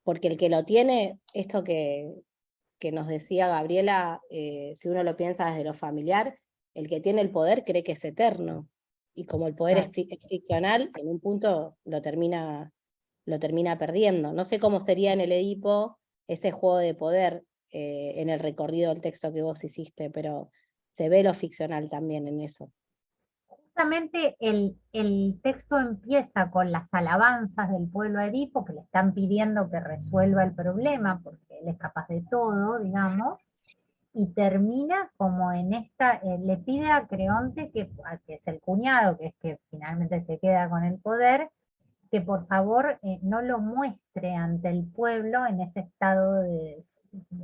Porque el que lo tiene, esto que nos decía Gabriela, si uno lo piensa desde lo familiar, el que tiene el poder cree que es eterno, y como el poder es ficcional, en un punto lo termina perdiendo. No sé cómo sería en el Edipo ese juego de poder en el recorrido del texto que vos hiciste, pero se ve lo ficcional también en eso. Justamente el texto empieza con las alabanzas del pueblo a Edipo, que le están pidiendo que resuelva el problema, porque él es capaz de todo, digamos, y termina como en esta, le pide a Creonte, que es el cuñado, que es que finalmente se queda con el poder, que por favor no lo muestre ante el pueblo en ese estado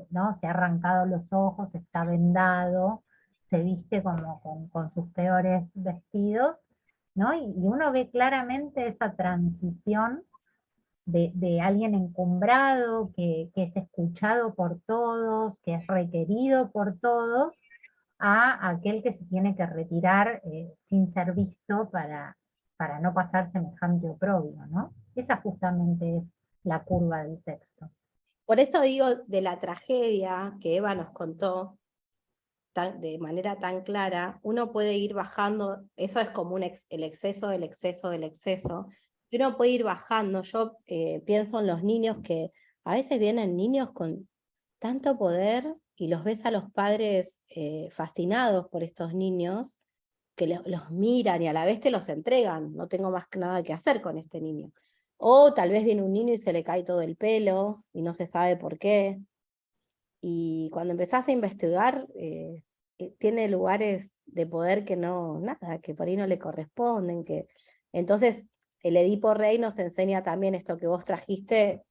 ¿no? Se ha arrancado los ojos, está vendado, se viste como con sus peores vestidos, ¿no? Y uno ve claramente esa transición de alguien encumbrado, que es escuchado por todos, que es requerido por todos, a aquel que se tiene que retirar sin ser visto para no pasar semejante oprobio, ¿no? Esa justamente es la curva del texto. Por eso digo, de la tragedia que Eva nos contó de manera tan clara, uno puede ir bajando, eso es como el exceso del exceso del exceso, y uno puede ir bajando. Yo pienso en los niños, que a veces vienen niños con tanto poder y los ves a los padres fascinados por estos niños, que los miran y a la vez te los entregan, no tengo más nada que hacer con este niño. O tal vez viene un niño y se le cae todo el pelo y no se sabe por qué. Y cuando empezás a investigar, tiene lugares de poder que que por ahí no le corresponden. Entonces, el Edipo Rey nos enseña también esto que vos trajiste,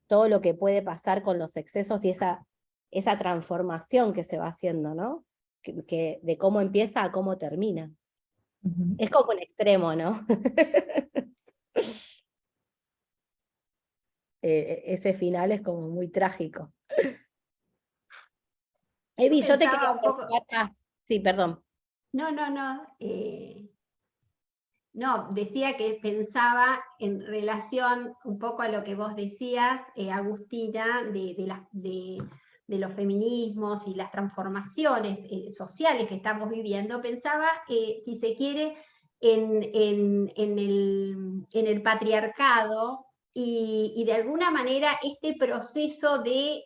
todo lo que puede pasar con los excesos y esa transformación que se va haciendo, ¿no? De cómo empieza a cómo termina. Es como un extremo, ¿no? Ese final es como muy trágico. Evi, yo te quería un poco... Sí, perdón. No. No, decía que pensaba en relación un poco a lo que vos decías, Agustina, de los feminismos y las transformaciones sociales que estamos viviendo. Pensaba, si se quiere, en el patriarcado y de alguna manera este proceso de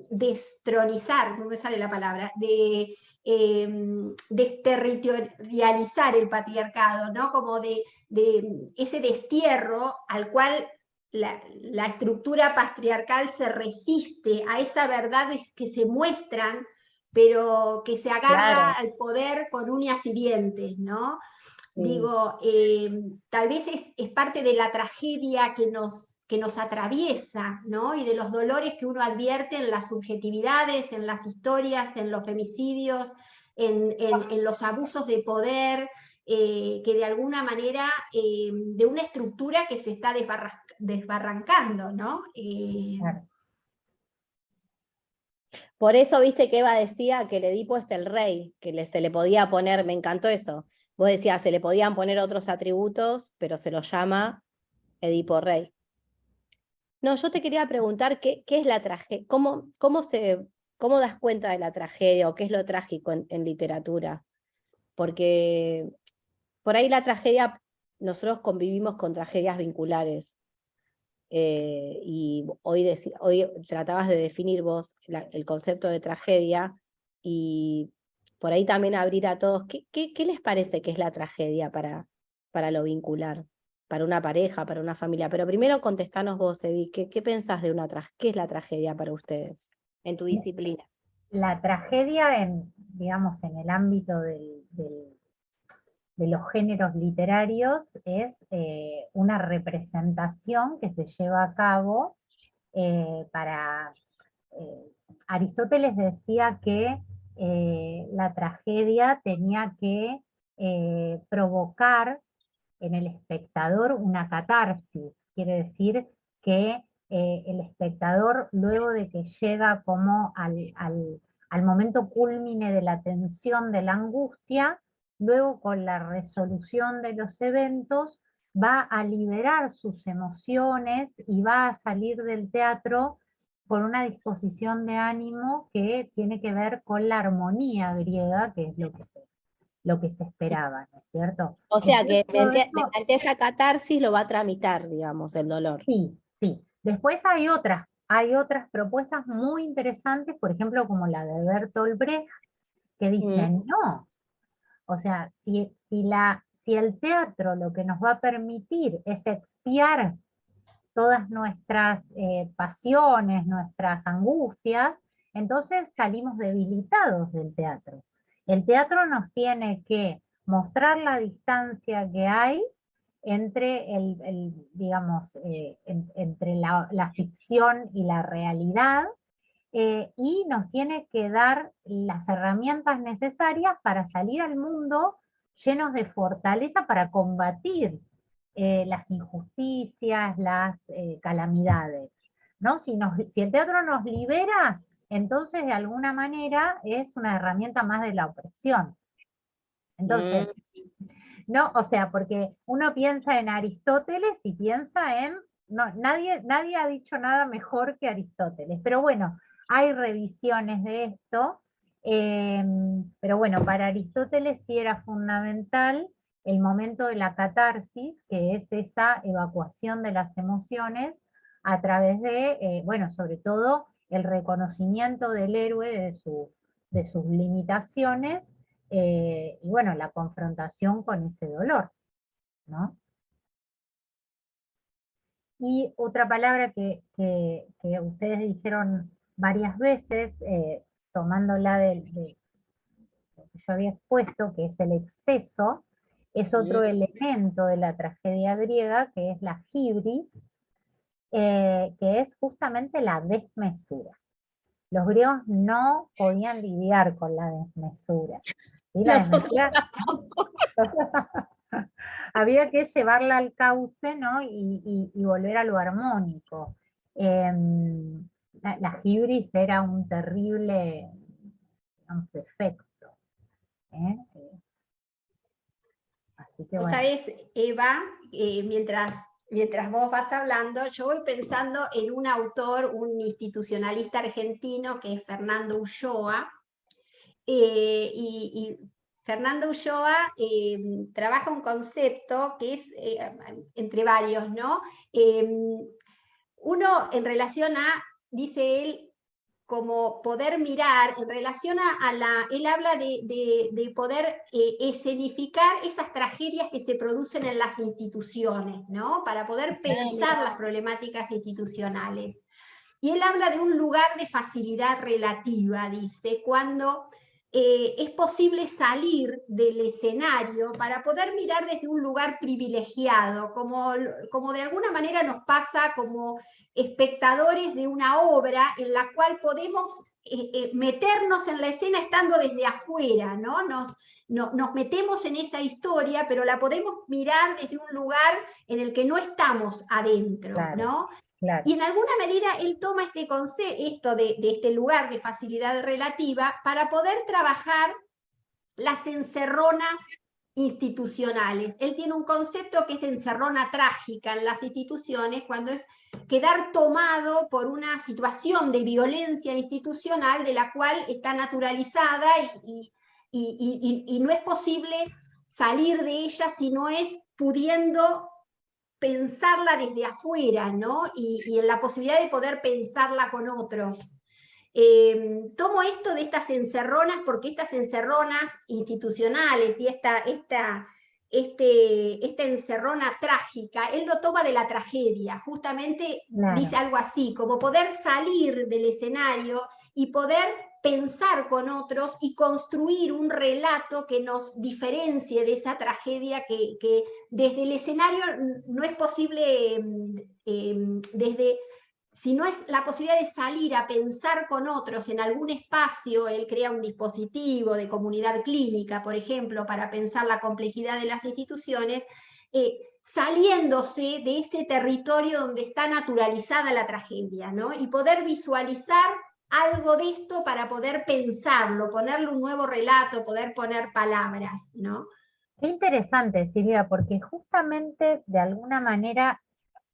destronizar, no me sale la palabra, de desterritorializar el patriarcado, ¿no? Como de ese destierro al cual la estructura patriarcal se resiste a esas verdades que se muestran pero que se agarra Claro. al poder con uñas y dientes, ¿no? Sí. Digo, tal vez es parte de la tragedia que nos atraviesa, ¿no? Y de los dolores que uno advierte en las subjetividades, en las historias, en los femicidios, en los abusos de poder, que de alguna manera, de una estructura que se está desbarrancando, ¿no? Claro. Por eso, viste que Eva decía que el Edipo es el rey, que se le podía poner, me encantó eso. Vos decías, se le podían poner otros atributos, pero se lo llama Edipo rey. No, yo te quería preguntar qué es la tragedia, cómo das cuenta de la tragedia o qué es lo trágico en literatura. Porque por ahí la tragedia, nosotros convivimos con tragedias vinculares. Y hoy tratabas de definir vos el concepto de tragedia y por ahí también abrir a todos, ¿qué les parece que es la tragedia para lo vincular? Para una pareja, para una familia. Pero primero contestanos vos, Evi, ¿qué pensás de qué es la tragedia para ustedes en tu disciplina? La tragedia digamos, en el ámbito de los géneros literarios es una representación que se lleva a cabo para... Aristóteles decía que la tragedia tenía que provocar en el espectador una catarsis, quiere decir que el espectador, luego de que llega como al momento cúlmine de la tensión, de la angustia, luego con la resolución de los eventos, va a liberar sus emociones y va a salir del teatro con una disposición de ánimo que tiene que ver con la armonía griega, que es lo que se esperaba, ¿no es cierto? O sea que Todo esto, mediante esa catarsis lo va a tramitar, digamos, el dolor. sí, sí. Después hay otras propuestas muy interesantes, por ejemplo, como la de Bertolt Brecht, que dicen, no, o sea, si el teatro lo que nos va a permitir es expiar todas nuestras pasiones, nuestras angustias, entonces salimos debilitados del teatro. El teatro nos tiene que mostrar la distancia que hay entre digamos, entre la ficción y la realidad, y nos tiene que dar las herramientas necesarias para salir al mundo llenos de fortaleza para combatir las injusticias, las calamidades, ¿no? Si el teatro nos libera, entonces de alguna manera es una herramienta más de la opresión. Entonces, no, o sea, porque uno piensa en Aristóteles y piensa en... No, nadie ha dicho nada mejor que Aristóteles, pero bueno, hay revisiones de esto, pero bueno, para Aristóteles sí era fundamental el momento de la catarsis, que es esa evacuación de las emociones a través de, bueno, sobre todo el reconocimiento del héroe de sus limitaciones, y bueno, la confrontación con ese dolor, ¿no? Y otra palabra que ustedes dijeron varias veces, tomándola de lo que yo había expuesto, que es el exceso, es otro elemento de la tragedia griega, que es la hibris, que es justamente la desmesura. Los griegos no podían lidiar con la desmesura. ¿Sí? La desmesura había que llevarla al cauce, ¿no? y volver a lo armónico. La hibris era un terrible, digamos, defecto. Así que bueno. ¿Sabes, Eva? Mientras vos vas hablando, yo voy pensando en un autor, un institucionalista argentino que es Fernando Ulloa, y Fernando Ulloa trabaja un concepto que es, entre varios, ¿no? Uno en relación a, dice él, como poder mirar, en relación él habla de poder escenificar esas tragedias que se producen en las instituciones, ¿no? Para poder pensar las problemáticas institucionales. y él habla de un lugar de facilidad relativa, dice, cuando es posible salir del escenario para poder mirar desde un lugar privilegiado, como de alguna manera nos pasa como espectadores de una obra en la cual podemos meternos en la escena estando desde afuera, ¿no? Nos metemos en esa historia, pero la podemos mirar desde un lugar en el que no estamos adentro, Claro, ¿no? claro. Y en alguna medida él toma este concepto, esto de este lugar de facilidad relativa para poder trabajar las encerronas institucionales. Él tiene un concepto que es encerrona trágica en las instituciones, cuando es quedar tomado por una situación de violencia institucional de la cual está naturalizada y no es posible salir de ella si no es pudiendo pensarla desde afuera, ¿no? Y en la posibilidad de poder pensarla con otros. Tomo esto de estas encerronas porque estas encerronas institucionales y esta encerrona trágica, él lo toma de la tragedia, justamente Claro. dice algo así, como poder salir del escenario y poder pensar con otros y construir un relato que nos diferencie de esa tragedia que desde el escenario no es posible, si no es la posibilidad de salir a pensar con otros en algún espacio. Él crea un dispositivo de comunidad clínica, por ejemplo, para pensar la complejidad de las instituciones, saliéndose de ese territorio donde está naturalizada la tragedia, ¿no? Y poder visualizar algo de esto para poder pensarlo, ponerle un nuevo relato, poder poner palabras, ¿no? Qué interesante, Silvia, porque justamente de alguna manera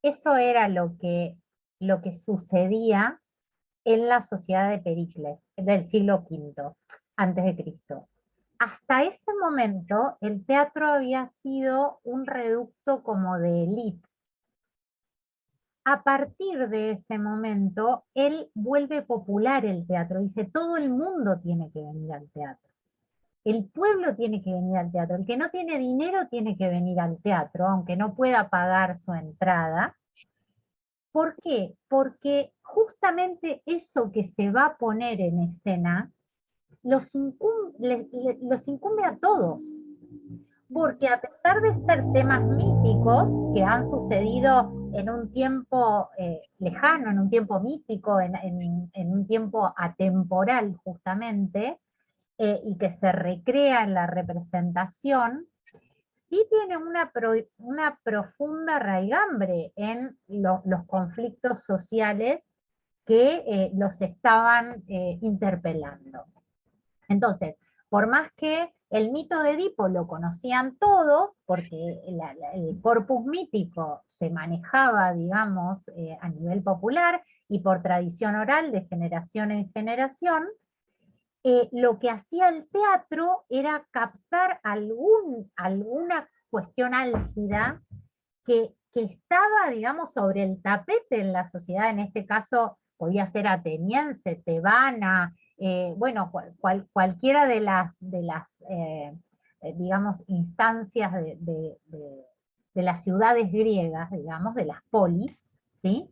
eso era lo que sucedía en la sociedad de Pericles del siglo V antes de Cristo. Hasta ese momento el teatro había sido un reducto como de élite. A partir de ese momento, él vuelve popular el teatro, dice, todo el mundo tiene que venir al teatro. El pueblo tiene que venir al teatro. El que no tiene dinero tiene que venir al teatro, aunque no pueda pagar su entrada. ¿Por qué? Porque justamente eso que se va a poner en escena los incumbe a todos. Porque a pesar de ser temas míticos que han sucedido en un tiempo lejano, en un tiempo mítico, en un tiempo atemporal justamente, y que se recrea en la representación, sí tiene una profunda raigambre en los conflictos sociales que los estaban interpelando. Entonces, por más que el mito de Edipo lo conocían todos, porque el corpus mítico se manejaba, digamos, a nivel popular y por tradición oral de generación en generación, lo que hacía el teatro era captar alguna cuestión álgida que estaba, digamos, sobre el tapete en la sociedad. En este caso podía ser ateniense, tebana, bueno, cualquiera de las digamos, instancias de las ciudades griegas, digamos, de las polis, ¿sí?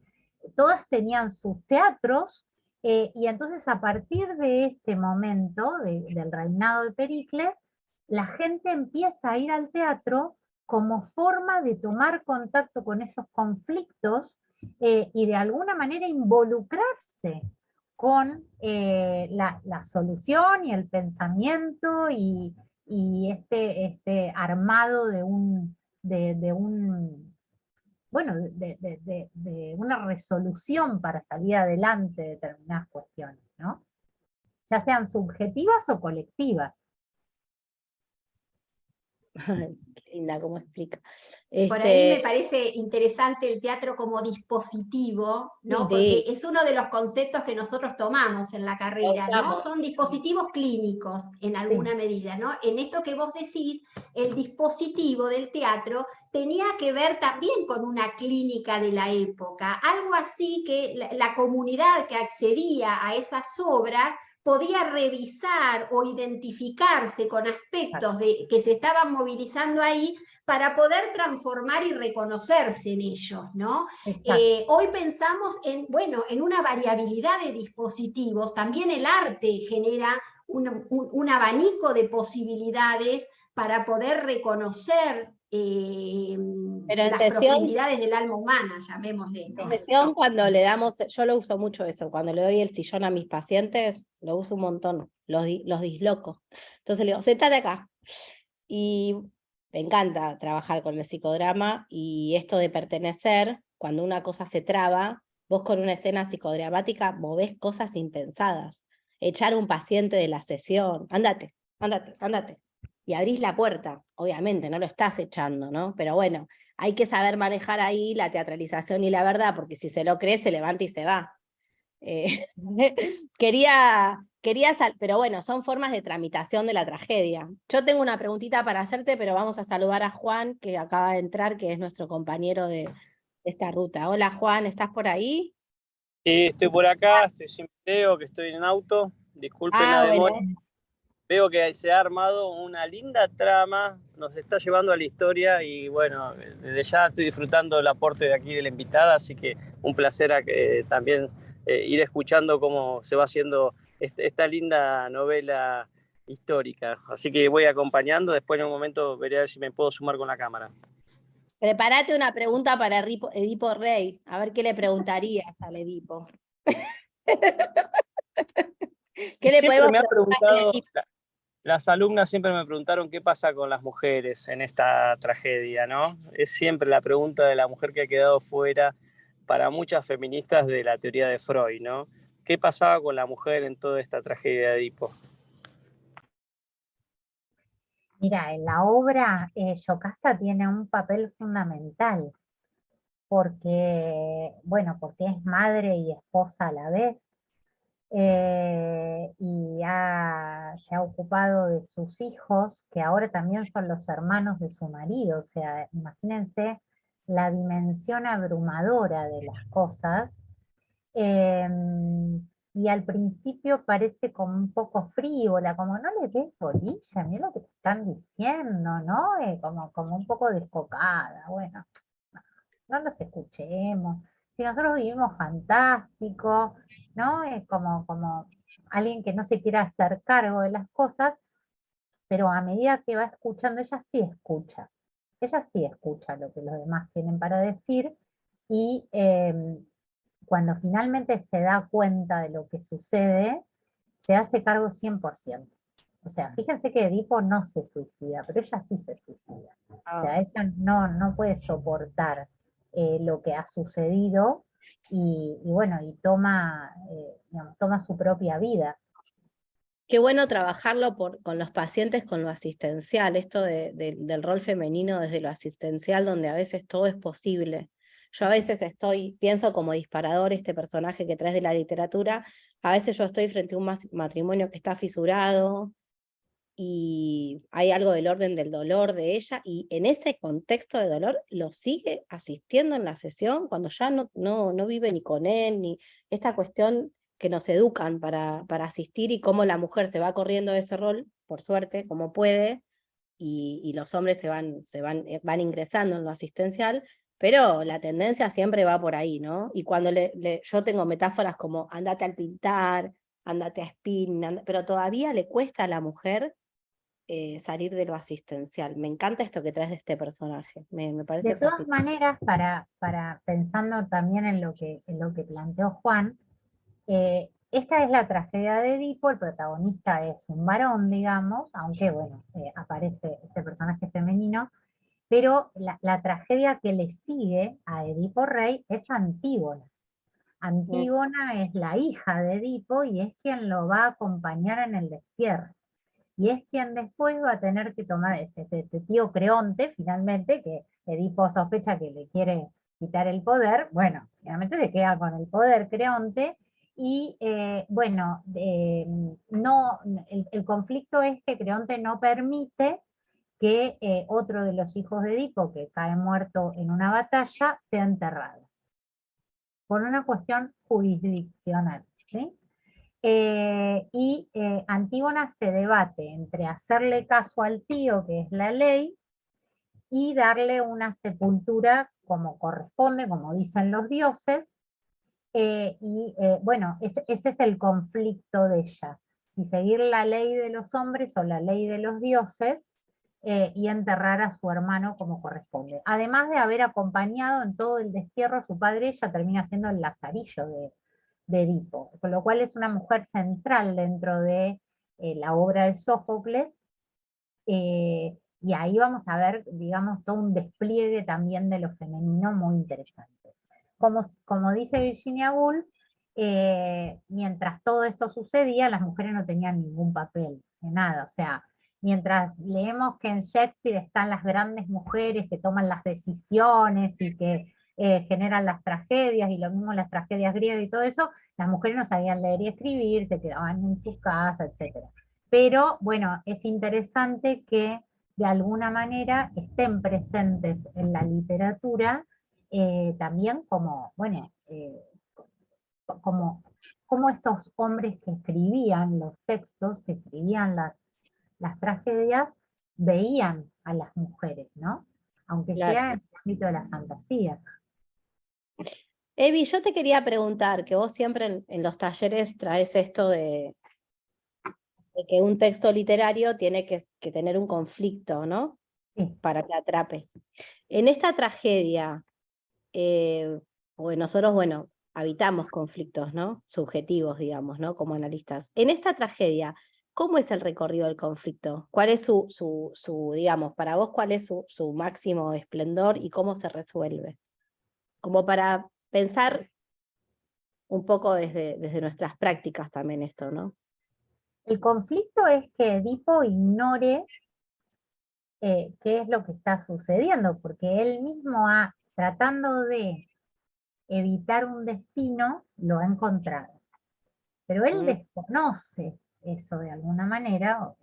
Todas tenían sus teatros. Y entonces a partir de este momento, del reinado de Pericles, la gente empieza a ir al teatro como forma de tomar contacto con esos conflictos y de alguna manera involucrarse con la solución y el pensamiento y este armado de una resolución para salir adelante de determinadas cuestiones, ¿no? Ya sean subjetivas o colectivas. Ay, qué linda cómo explica. Por ahí me parece interesante el teatro como dispositivo, ¿no? Sí. Porque es uno de los conceptos que nosotros tomamos en la carrera, ¿no? Son dispositivos clínicos en alguna medida, ¿no? En esto que vos decís, el dispositivo del teatro tenía que ver también con una clínica de la época, algo así que la comunidad que accedía a esas obras podía revisar o identificarse con aspectos que se estaban movilizando ahí para poder transformar y reconocerse en ellos, ¿no? Hoy pensamos en, bueno, en una variabilidad de dispositivos, también el arte genera un abanico de posibilidades para poder reconocer Pero en las sesión, profundidades del alma humana, llamémosle, ¿no? en sesión cuando le damos, yo lo uso mucho eso, cuando le doy el sillón a mis pacientes, lo uso un montón, los disloco. Entonces le digo, sentate acá. Y me encanta trabajar con el psicodrama y esto de pertenecer, cuando una cosa se traba, vos con una escena psicodramática movés cosas impensadas. Echar un paciente de la sesión, ándate, ándate, ándate. Y abrís la puerta, obviamente, no lo estás echando, ¿no? Pero bueno, hay que saber manejar ahí la teatralización y la verdad, porque si se lo cree, se levanta y se va. Pero bueno, son formas de tramitación de la tragedia. Yo tengo una preguntita para hacerte, pero vamos a saludar a Juan, que acaba de entrar, que es nuestro compañero de esta ruta. Hola Juan, ¿estás por ahí? Sí, estoy por acá, estoy sin video, que estoy en auto. Disculpen la demora. Bueno. Veo que se ha armado una linda trama, nos está llevando a la historia y bueno, desde ya estoy disfrutando el aporte de aquí de la invitada, así que un placer también ir escuchando cómo se va haciendo esta linda novela histórica. Así que voy acompañando, después en un momento veré a ver si me puedo sumar con la cámara. Prepárate una pregunta para Edipo Rey, a ver qué le preguntarías al Edipo. ¿Qué le Siempre podemos me han preguntar al preguntado, Edipo? las alumnas siempre me preguntaron qué pasa con las mujeres en esta tragedia, ¿no? Es siempre la pregunta de la mujer que ha quedado fuera para muchas feministas de la teoría de Freud, ¿no? ¿Qué pasaba con la mujer en toda esta tragedia de Edipo? Mira, en la obra Yocasta tiene un papel fundamental, porque, bueno, porque es madre y esposa a la vez, y se ha ocupado de sus hijos, que ahora también son los hermanos de su marido. O sea, imagínense la dimensión abrumadora de las cosas. Y al principio parece como un poco frívola, como no le des bolilla, mira lo que te están diciendo, ¿no? Como un poco descocada. Bueno, no los escuchemos. Si nosotros vivimos fantástico, ¿no? Es como alguien que no se quiera hacer cargo de las cosas, pero a medida que va escuchando, ella sí escucha lo que los demás tienen para decir, y cuando finalmente se da cuenta de lo que sucede, se hace cargo 100%. O sea, fíjense que Edipo no se suicida, pero ella sí se suicida. O sea, ella no puede soportar lo que ha sucedido y bueno, y digamos, toma su propia vida. Qué bueno trabajarlo con los pacientes, con lo asistencial, esto del rol femenino desde lo asistencial, donde a veces todo es posible. Yo a veces pienso como disparador este personaje que traes de la literatura, a veces yo estoy frente a un matrimonio que está fisurado, y hay algo del orden del dolor de ella, y en ese contexto de dolor lo sigue asistiendo en la sesión, cuando ya no vive ni con él, ni esta cuestión que nos educan para asistir, y cómo la mujer se va corriendo de ese rol, por suerte, como puede, y los hombres van ingresando en lo asistencial, pero la tendencia siempre va por ahí, ¿no? Y cuando yo tengo metáforas como andate al pintar, andate a spinning, pero todavía le cuesta a la mujer salir de lo asistencial. Me encanta esto que traes de este personaje, me parece De todas fascinante. maneras, pensando también en lo que planteó Juan, esta es la tragedia de Edipo, el protagonista es un varón, digamos, aunque bueno, aparece este personaje femenino, pero la tragedia que le sigue a Edipo Rey es Antígona. Antígona es la hija de Edipo y es quien lo va a acompañar en el destierro. Y es quien después va a tener que tomar este tío Creonte, finalmente, que Edipo sospecha que le quiere quitar el poder. Bueno, finalmente se queda con el poder Creonte, y bueno, el conflicto es que Creonte no permite que otro de los hijos de Edipo, que cae muerto en una batalla, sea enterrado, por una cuestión jurisdiccional, ¿sí? Antígona se debate entre hacerle caso al tío, que es la ley, y darle una sepultura como corresponde, como dicen los dioses, bueno, ese es el conflicto de ella, si seguir la ley de los hombres o la ley de los dioses, y enterrar a su hermano como corresponde. Además de haber acompañado en todo el destierro a su padre, ella termina siendo el lazarillo de Edipo, con lo cual es una mujer central dentro de la obra de Sófocles, y ahí vamos a ver, digamos, todo un despliegue también de lo femenino muy interesante. Como dice Virginia Woolf, mientras todo esto sucedía, las mujeres no tenían ningún papel, de nada, o sea, mientras leemos que en Shakespeare están las grandes mujeres que toman las decisiones y que generan las tragedias, y lo mismo las tragedias griegas y todo eso, las mujeres no sabían leer y escribir, se quedaban en sus casas, etc. Pero bueno, es interesante que de alguna manera estén presentes en la literatura, también como, bueno, como estos hombres que escribían los textos, que escribían las tragedias, veían a las mujeres, ¿no? Aunque Claro. sea en el ámbito de la fantasía. Evi, yo te quería preguntar, que vos siempre en los talleres traes esto de que un texto literario tiene que tener un conflicto, ¿no? Sí. Para que atrape. En esta tragedia, porque nosotros, bueno, habitamos conflictos, ¿no? Subjetivos, digamos, ¿no? Como analistas. En esta tragedia, ¿cómo es el recorrido del conflicto? ¿Cuál es digamos, para vos, cuál es su máximo esplendor y cómo se resuelve? Como para pensar un poco desde nuestras prácticas también esto, ¿no? El conflicto es que Edipo ignore qué es lo que está sucediendo, porque él mismo tratando de evitar un destino, lo ha encontrado. Pero él desconoce eso de alguna manera, o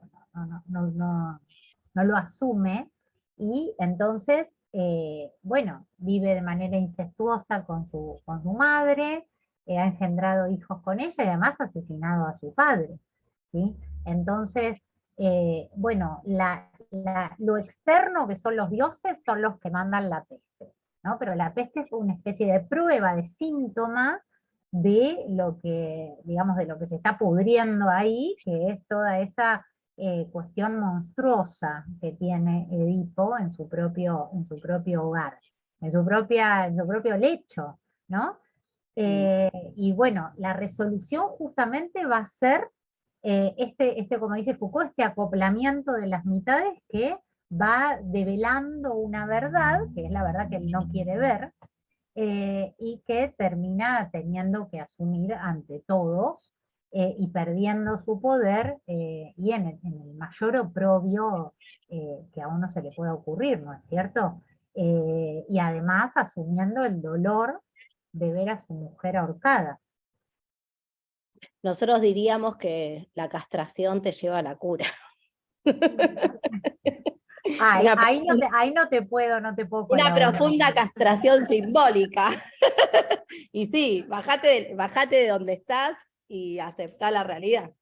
no lo asume, y entonces, bueno, vive de manera incestuosa con su madre, ha engendrado hijos con ella y además ha asesinado a su padre, ¿sí? Entonces, bueno, lo externo que son los dioses son los que mandan la peste, ¿no? Pero la peste es una especie de prueba, de síntoma de lo que, digamos, de lo que se está pudriendo ahí, que es toda esa cuestión monstruosa que tiene Edipo en su propio hogar, en su propio lecho, ¿no? Y bueno, la resolución justamente va a ser como dice Foucault, este acoplamiento de las mitades que va develando una verdad, que es la verdad que él no quiere ver, y que termina teniendo que asumir ante todos, y perdiendo su poder, y en el mayor oprobio que a uno se le pueda ocurrir, ¿no es cierto? Y además asumiendo el dolor de ver a su mujer ahorcada. Nosotros diríamos que la castración te lleva a la cura. Ahí no te puedo Una colaborar. profunda castración simbólica. Y sí, bajate de donde estás y aceptá la realidad.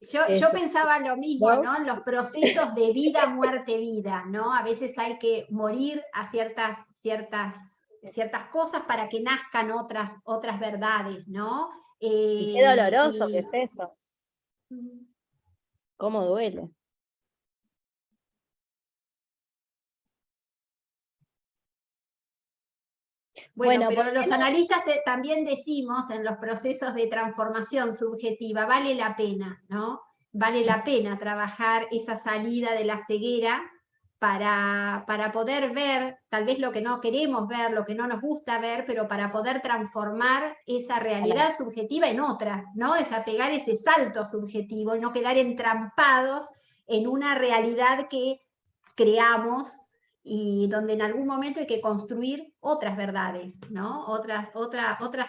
Yo pensaba lo mismo, ¿no? ¿no? Los procesos de vida, muerte, vida, ¿no? A veces hay que morir a ciertas cosas para que nazcan otras verdades, ¿no? Y qué doloroso que es eso. Cómo duele. Bueno, pero los analistas también decimos en los procesos de transformación subjetiva, vale la pena, ¿no? Vale la pena trabajar esa salida de la ceguera para poder ver tal vez lo que no queremos ver, lo que no nos gusta ver, pero para poder transformar esa realidad subjetiva en otra, ¿no? Es pegar ese salto subjetivo y no quedar entrampados en una realidad que creamos y donde en algún momento hay que construir otras verdades, ¿no? Otra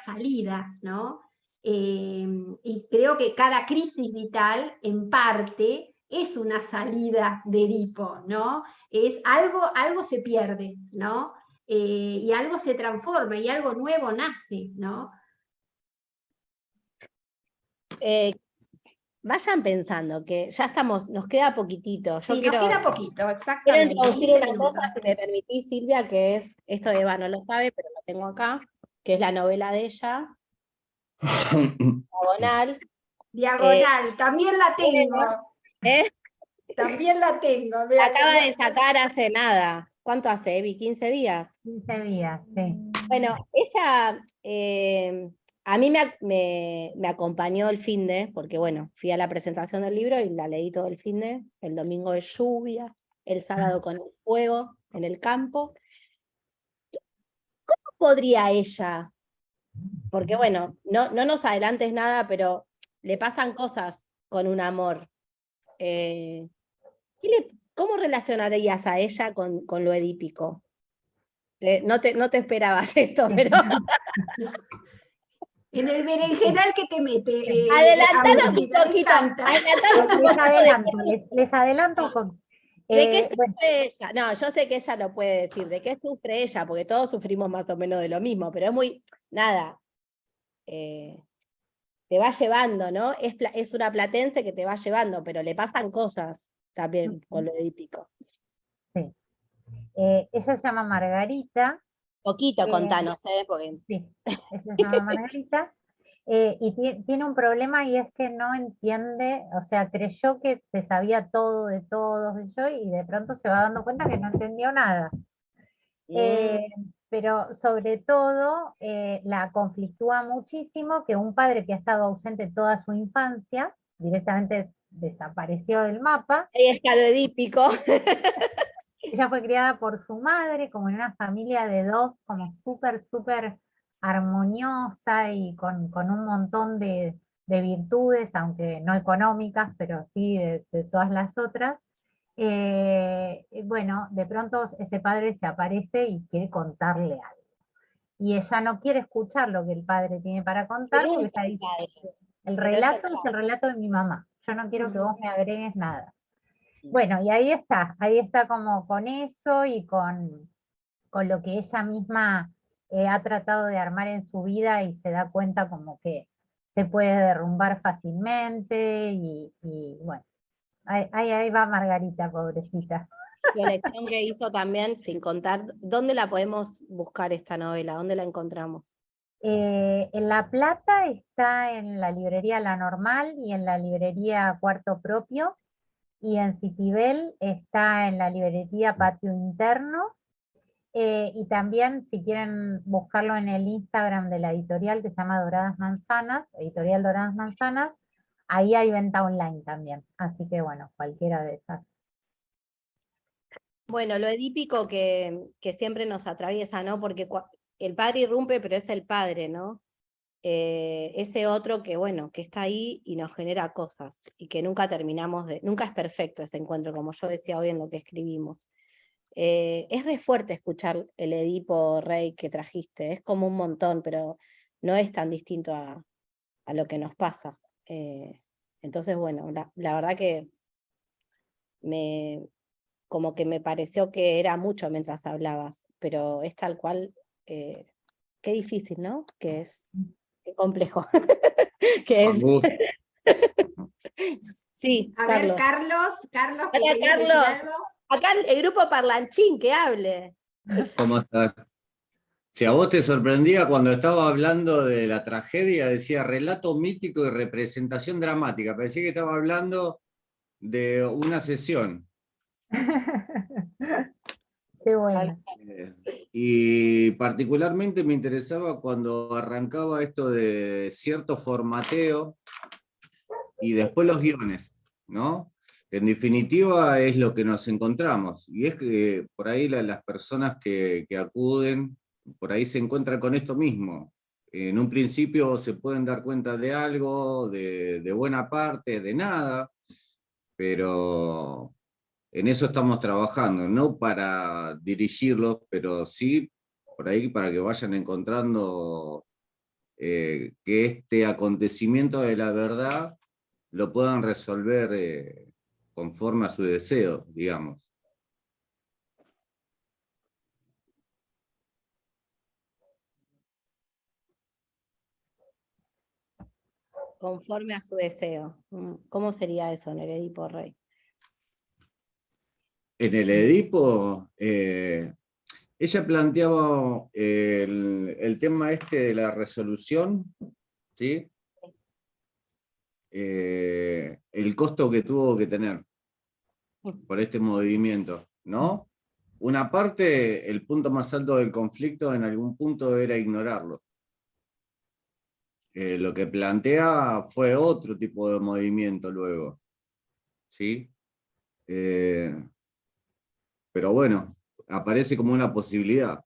salida, ¿no? Y creo que cada crisis vital, en parte, es una salida de Edipo, ¿no? Es algo se pierde, ¿no? Y algo se transforma y algo nuevo nace, ¿no? vayan pensando que ya estamos, nos queda poquitito. Yo Sí, quiero, nos queda poquito, quiero exactamente. introducir 15 una minutos. cosa, si me permitís, Silvia, que es, esto Eva no lo sabe, pero lo tengo acá, que es la novela de ella, Diagonal. Diagonal, también la tengo. ¿Eh? También la tengo. La acaba de sacar hace nada. ¿Cuánto hace, Evi? ¿15 días? 15 días, sí. Bueno, ella a mí me acompañó el finde, porque bueno, fui a la presentación del libro y la leí todo el finde, el domingo de lluvia, el sábado con el fuego en el campo. ¿Cómo podría ella? Porque bueno, no nos adelantes nada, pero le pasan cosas con un amor. ¿Cómo relacionarías a ella con lo edípico? No te esperabas esto, pero En el berenjenal que te mete. adelantanos un Agustina, me poquito. encanta. Adelantanos un Les poquito adelanto, les adelanto un poco. de qué Bueno, sufre ella. No, yo sé que ella lo puede decir, de qué sufre ella, porque todos sufrimos más o menos de lo mismo, pero es muy, nada, te va llevando, ¿no? Es una platense que te va llevando, pero le pasan cosas también con lo edípico. sí. Ella se llama Margarita. Poquito contanos, porque Sí, ella se llama Margarita. Y tiene un problema y es que no entiende, o sea, creyó que se sabía todo de todos y de pronto se va dando cuenta que no entendió nada. Pero sobre todo la conflictúa muchísimo que un padre que ha estado ausente toda su infancia, directamente desapareció del mapa. ahí está lo edípico. Ella fue criada por su madre, como en una familia de dos, como súper, súper armoniosa y con un montón de virtudes, aunque no económicas, pero sí de todas las otras. Bueno, de pronto ese padre se aparece y quiere contarle algo. Y ella no quiere escuchar lo que el padre tiene para contar, porque ella dice, el relato es el relato de mi mamá, yo no quiero que vos me agregues nada. Bueno, y ahí está como con eso y con lo que ella misma ha tratado de armar en su vida y se da cuenta como que se puede derrumbar fácilmente y bueno, ahí va Margarita, pobrecita. Su elección que hizo también, sin contar, ¿dónde la podemos buscar esta novela? ¿Dónde la encontramos? En La Plata está en la librería La Normal y en la librería Cuarto Propio, y en Citibel está en la librería Patio Interno, y también si quieren buscarlo en el Instagram de la editorial que se llama Doradas Manzanas, editorial Doradas Manzanas, ahí hay venta online también, así que bueno, cualquiera de esas. Bueno, lo edípico que siempre nos atraviesa, ¿no? Porque el padre irrumpe, pero es el padre, ¿no? Ese otro que, bueno, que está ahí y nos genera cosas, y que nunca nunca es perfecto ese encuentro, como yo decía hoy en lo que escribimos. Es re fuerte escuchar el Edipo Rey que trajiste, es como un montón, pero no es tan distinto a lo que nos pasa. Entonces, bueno, la verdad que como que me pareció que era mucho mientras hablabas, pero es tal cual, qué difícil, ¿no? Que es, qué complejo, que es. Sí, A ver, Carlos. Carlos, ¿que Hola, querías decir Carlos. algo? Acá el grupo parlanchín, que hable. ¿Cómo estás? Si a vos te sorprendía cuando estaba hablando de la tragedia, decía relato mítico y representación dramática. Parecía que estaba hablando de una sesión. Qué bueno. Y particularmente me interesaba cuando arrancaba esto de cierto formateo y después los guiones, ¿no? En definitiva es lo que nos encontramos. Y es que por ahí las personas que acuden, por ahí se encuentran con esto mismo. En un principio se pueden dar cuenta de algo, de buena parte, de nada, pero en eso estamos trabajando, no para dirigirlos, pero sí por ahí para que vayan encontrando que este acontecimiento de la verdad lo puedan resolver conforme a su deseo, digamos. conforme a su deseo. ¿Cómo sería eso en el Edipo Rey? En el Edipo, ella planteaba el tema este de la resolución, ¿sí? El costo que tuvo que tener por este movimiento, ¿no? Una parte, el punto más alto del conflicto en algún punto era ignorarlo. Lo que plantea fue otro tipo de movimiento luego, ¿sí? Pero bueno, aparece como una posibilidad.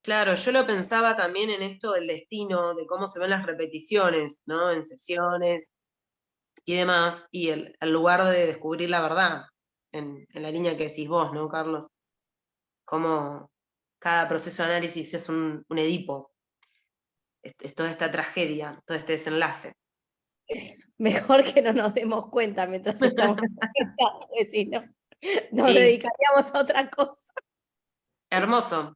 Claro, yo lo pensaba también en esto del destino, de cómo se ven las repeticiones, ¿no? En sesiones y demás, y el lugar de descubrir la verdad, en la línea que decís vos, ¿no, Carlos? Cómo cada proceso de análisis es un Edipo. Es toda esta tragedia, todo este desenlace. Mejor que no nos demos cuenta mientras estamos haciendo, porque si no, nos Sí. dedicaríamos a otra cosa. Hermoso.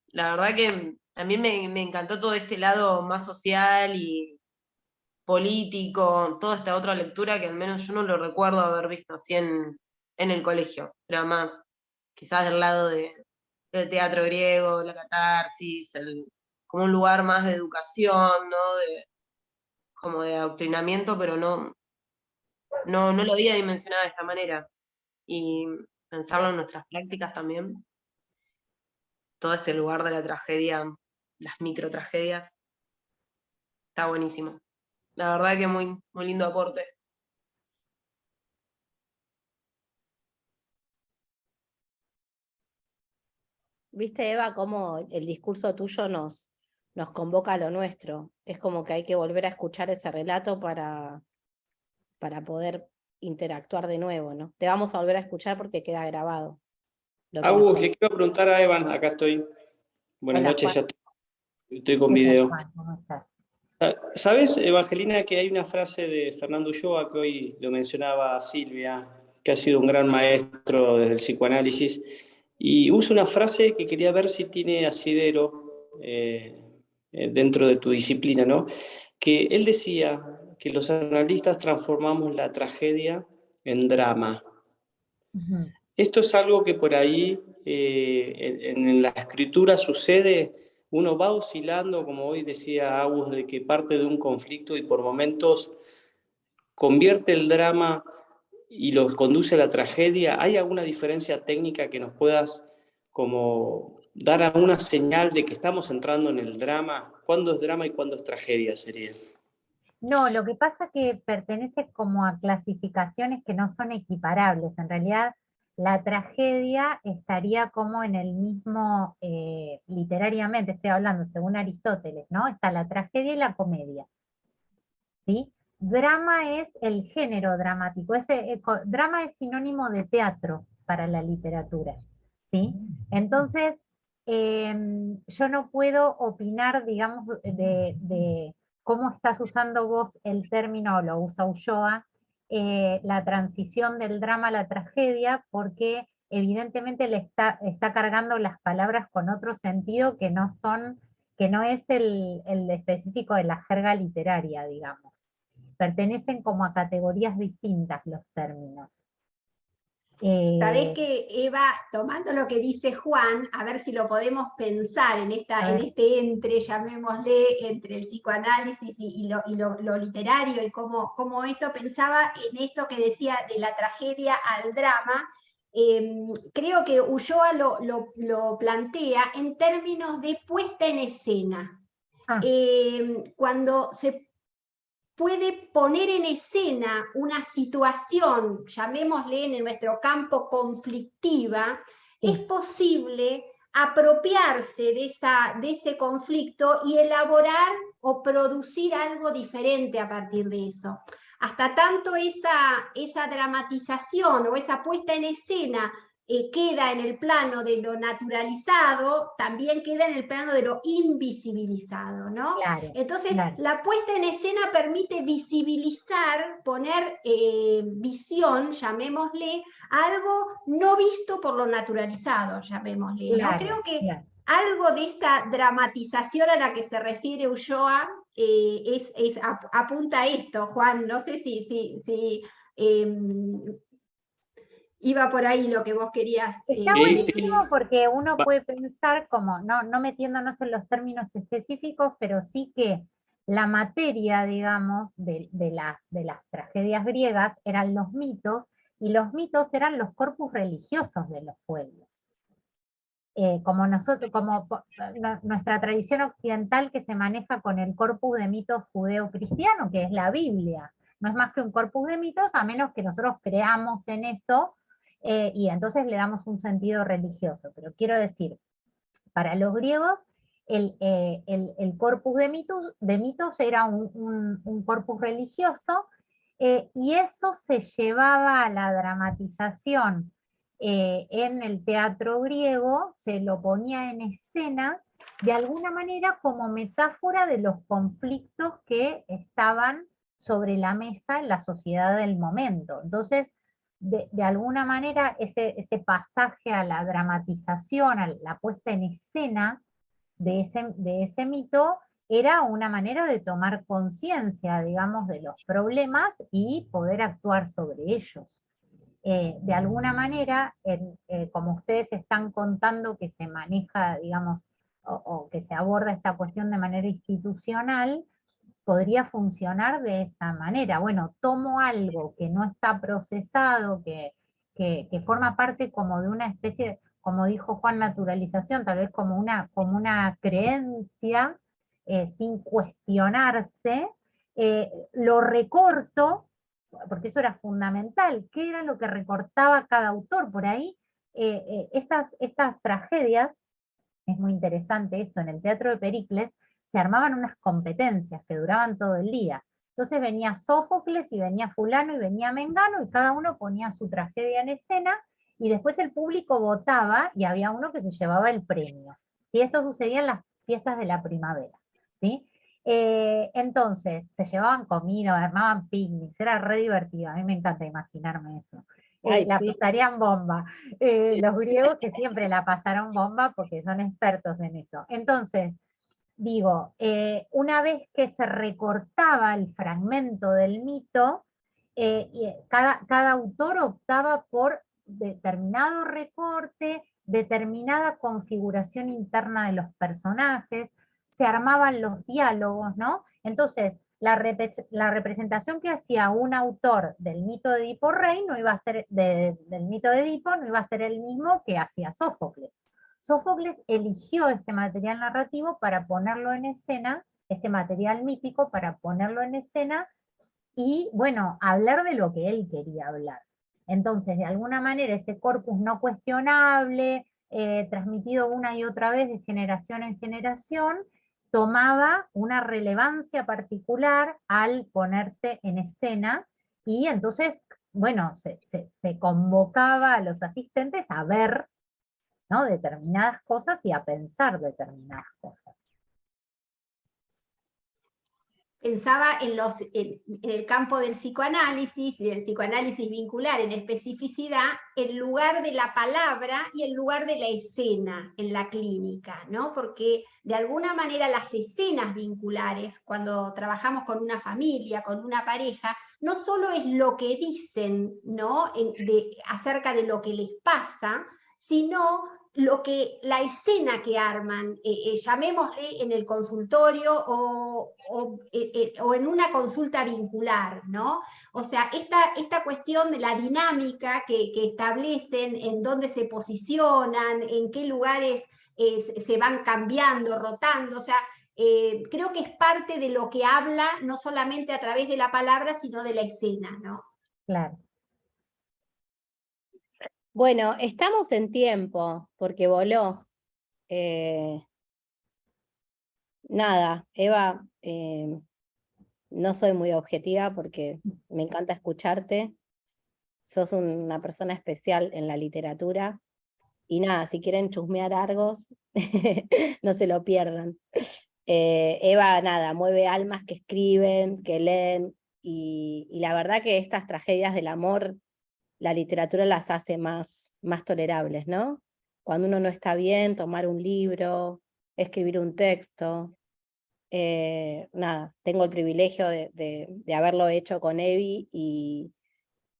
La verdad que a mí me encantó todo este lado más social y político, toda esta otra lectura que al menos yo no lo recuerdo haber visto así en el colegio. Era más quizás del lado del teatro griego, la catarsis, como un lugar más de educación, ¿no? Como de adoctrinamiento, pero no lo había dimensionado de esta manera. Y pensarlo en nuestras prácticas también. Todo este lugar de la tragedia, las micro tragedias, está buenísimo. La verdad que muy, muy lindo aporte. ¿Viste, Eva, cómo el discurso tuyo nos convoca a lo nuestro? Es como que hay que volver a escuchar ese relato para poder interactuar de nuevo, ¿no? Te vamos a volver a escuchar porque queda grabado. Agus, le quiero preguntar a Evan, acá estoy. Buenas Hola, noches, Juan. ya estoy con ¿Qué tal, video. Juan? ¿Cómo estás? ¿Sabes, Evangelina, que hay una frase de Fernando Ulloa, que hoy lo mencionaba Silvia, que ha sido un gran maestro desde el psicoanálisis, y usa una frase que quería ver si tiene asidero dentro de tu disciplina, ¿no? Que él decía que los analistas transformamos la tragedia en drama. Ujú. Esto es algo que por ahí en la escritura sucede, uno va oscilando, como hoy decía Agus, de que parte de un conflicto y por momentos convierte el drama y los conduce a la tragedia. ¿Hay alguna diferencia técnica que nos puedas como dar alguna señal de que estamos entrando en el drama? ¿Cuándo es drama y cuándo es tragedia sería? No, lo que pasa es que pertenece como a clasificaciones que no son equiparables. En realidad, la tragedia estaría como en el mismo, literariamente estoy hablando, según Aristóteles, ¿no? Está la tragedia y la comedia, ¿sí? Drama es el género dramático. Drama es sinónimo de teatro para la literatura, ¿sí? Entonces, yo no puedo opinar, digamos, de cómo estás usando vos el término, o lo usa Ulloa, la transición del drama a la tragedia, porque evidentemente le está cargando las palabras con otro sentido que no es el específico de la jerga literaria, digamos. Pertenecen como a categorías distintas los términos. Sabés que, Eva, tomando lo que dice Juan, a ver si lo podemos pensar en este llamémosle, entre el psicoanálisis y lo literario, y cómo esto pensaba en esto que decía de la tragedia al drama. Creo que Ulloa lo plantea en términos de puesta en escena. Cuando se puede poner en escena una situación, llamémosle en nuestro campo conflictiva, es posible apropiarse de ese conflicto y elaborar o producir algo diferente a partir de eso. Hasta tanto esa dramatización o esa puesta en escena queda en el plano de lo naturalizado, también queda en el plano de lo invisibilizado, ¿no? Claro, Entonces, claro. la puesta en escena permite visibilizar, poner visión, llamémosle, a algo no visto por lo naturalizado, llamémosle, ¿no? Claro, Creo que claro. algo de esta dramatización a la que se refiere Ulloa apunta a esto, Juan. No sé si iba por ahí lo que vos querías Está Sí, buenísimo sí. porque uno Va- puede pensar como, no metiéndonos en los términos específicos, pero sí que la materia, digamos, de las tragedias griegas eran los mitos, y los mitos eran los corpus religiosos de los pueblos. Como nosotros, nuestra tradición occidental que se maneja con el corpus de mitos judeo-cristiano, que es la Biblia. No es más que un corpus de mitos, a menos que nosotros creamos en eso, y entonces le damos un sentido religioso. Pero quiero decir, para los griegos, el corpus de mitos era un corpus religioso, y eso se llevaba a la dramatización. En el teatro griego se lo ponía en escena de alguna manera como metáfora de los conflictos que estaban sobre la mesa en la sociedad del momento. Entonces, de alguna manera, ese pasaje a la dramatización, a la puesta en escena de ese mito, era una manera de tomar conciencia, digamos, de los problemas y poder actuar sobre ellos. De alguna manera, como ustedes están contando que se maneja, digamos, o que se aborda esta cuestión de manera institucional, podría funcionar de esa manera. Bueno, tomo algo que no está procesado, que forma parte como de una especie, como dijo Juan, naturalización, tal vez como una creencia sin cuestionarse, lo recorto, porque eso era fundamental. ¿Qué era lo que recortaba cada autor? Por ahí, estas tragedias, es muy interesante esto, en el teatro de Pericles se armaban unas competencias que duraban todo el día. Entonces venía Sófocles y venía fulano y venía Mengano, y cada uno ponía su tragedia en escena, y después el público votaba y había uno que se llevaba el premio. ¿Sí? Esto sucedía en las fiestas de la primavera. ¿Sí? Entonces se llevaban comida, armaban picnics, era re divertido, a mí me encanta imaginarme eso. Ay, La sí. pasarían bomba. Los griegos que siempre la pasaron bomba porque son expertos en eso. Entonces, digo, una vez que se recortaba el fragmento del mito, cada autor optaba por determinado recorte, determinada configuración interna de los personajes, se armaban los diálogos, ¿no? Entonces, la representación que hacía un autor del mito de Edipo Rey no iba a ser del mito de Edipo, no iba a ser el mismo que hacía Sófocles. Sófocles eligió este material narrativo para ponerlo en escena, este material mítico para ponerlo en escena, y bueno, hablar de lo que él quería hablar. Entonces, de alguna manera, ese corpus no cuestionable, transmitido una y otra vez de generación en generación, tomaba una relevancia particular al ponerse en escena, y entonces, bueno, se convocaba a los asistentes a ver, ¿no?, determinadas cosas y a pensar determinadas cosas. Pensaba en el campo del psicoanálisis y del psicoanálisis vincular en especificidad, el lugar de la palabra y el lugar de la escena en la clínica, ¿no? Porque de alguna manera las escenas vinculares, cuando trabajamos con una familia, con una pareja, no solo es lo que dicen, ¿no?, acerca de lo que les pasa, sino la escena que arman, llamémosle en el consultorio o en una consulta vincular, ¿no? O sea, esta cuestión de la dinámica que establecen, en dónde se posicionan, en qué lugares se van cambiando, rotando, o sea, creo que es parte de lo que habla, no solamente a través de la palabra, sino de la escena, ¿no? Claro. Bueno, estamos en tiempo, porque voló. Nada, Eva, no soy muy objetiva porque me encanta escucharte. Sos una persona especial en la literatura. Y nada, si quieren chusmear Argos, no se lo pierdan. Eva, nada, mueve almas que escriben, que leen, y la verdad que estas tragedias del amor, la literatura las hace más tolerables, ¿no? cuando uno no está bien, tomar un libro, escribir un texto. Nada, tengo el privilegio de haberlo hecho con Evi y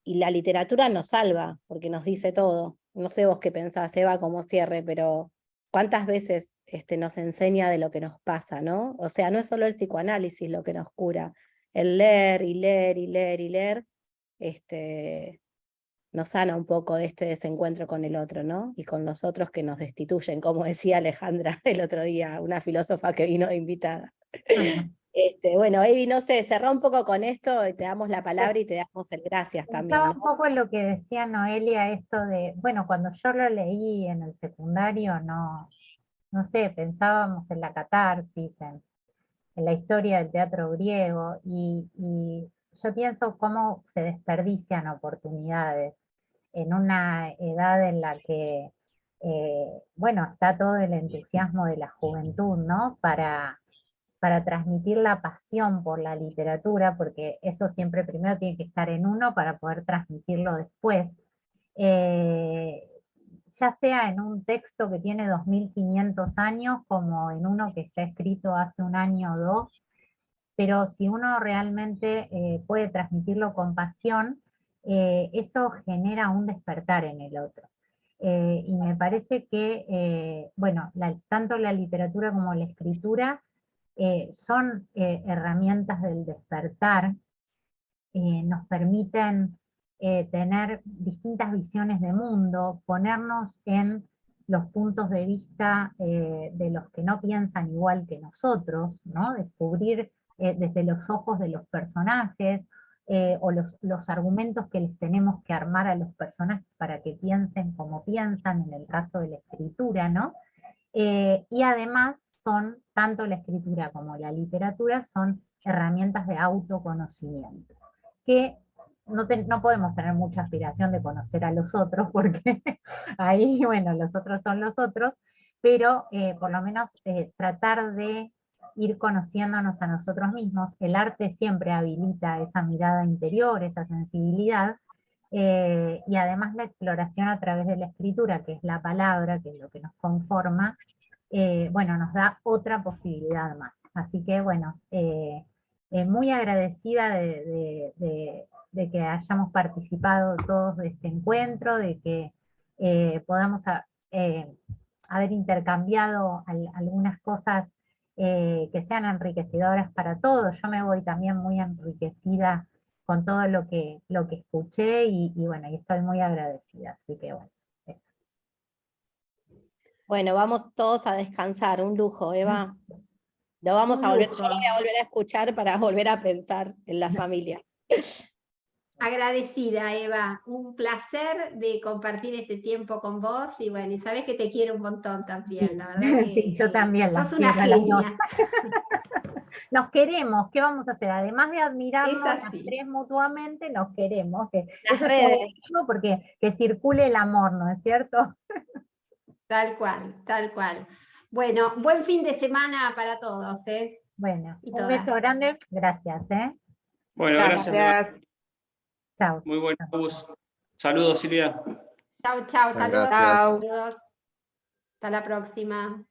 la literatura nos salva, porque nos dice todo. No sé vos qué pensás, Eva, como cierre, pero cuántas veces nos enseña de lo que nos pasa, ¿no? O sea, no es solo el psicoanálisis lo que nos cura, el leer y leer y leer y leer, nos sana un poco de este desencuentro con el otro, ¿no? Y con los otros que nos destituyen, como decía Alejandra el otro día, una filósofa que vino de invitada. Bueno, Evi, no sé, cerrá un poco con esto y te damos la palabra y te damos el gracias también, Pensaba ¿no? un poco en lo que decía Noelia, esto de, bueno, cuando yo lo leí en el secundario, no sé, pensábamos en la catarsis, en la historia del teatro griego, y yo pienso cómo se desperdician oportunidades en una edad en la que, bueno, está todo el entusiasmo de la juventud, ¿no? Para transmitir la pasión por la literatura, porque eso siempre primero tiene que estar en uno para poder transmitirlo después. Ya sea en un texto que tiene 2500 años, como en uno que está escrito hace un año o dos, pero si uno realmente puede transmitirlo con pasión, eso genera un despertar en el otro. Y me parece que, bueno, tanto la literatura como la escritura son herramientas del despertar, nos permiten tener distintas visiones de mundo, ponernos en los puntos de vista de los que no piensan igual que nosotros, ¿no? Descubrir desde los ojos de los personajes, o los argumentos que les tenemos que armar a los personajes para que piensen como piensan, en el caso de la escritura, ¿no? Y además son, tanto la escritura como la literatura, son herramientas de autoconocimiento, que no podemos tener mucha aspiración de conocer a los otros, porque ahí, bueno, los otros son los otros, pero por lo menos tratar de ir conociéndonos a nosotros mismos. El arte siempre habilita esa mirada interior, esa sensibilidad, y además la exploración a través de la escritura, que es la palabra, que es lo que nos conforma, bueno, nos da otra posibilidad más. Así que bueno, muy agradecida de que hayamos participado todos de este encuentro, de que podamos haber intercambiado algunas cosas que sean enriquecedoras para todos. Yo me voy también muy enriquecida con todo lo que escuché y bueno, y estoy muy agradecida. Así que bueno. Eso. Bueno, vamos todos a descansar, un lujo, Eva. Lo vamos Un a volver, lujo. yo lo voy a volver a escuchar para volver a pensar en las familias. Agradecida, Eva. Un placer de compartir este tiempo con vos y bueno, y sabes que te quiero un montón también, la verdad que Sí, yo también las sos una quiero a las dos. genia. Nos queremos, ¿qué vamos a hacer? Además de admirarnos Es las así. tres mutuamente, nos queremos. Que Las eso está redes. buenísimo porque que circule el amor, ¿no es cierto? Tal cual, tal cual. Bueno, buen fin de semana para todos, ¿eh? Bueno, Y un todas. beso grande, gracias, ¿eh? Bueno, gracias. Chao. Muy buen bus. Saludos, Silvia. Chau, chau, Muchas saludos. gracias. Saludos. Hasta la próxima.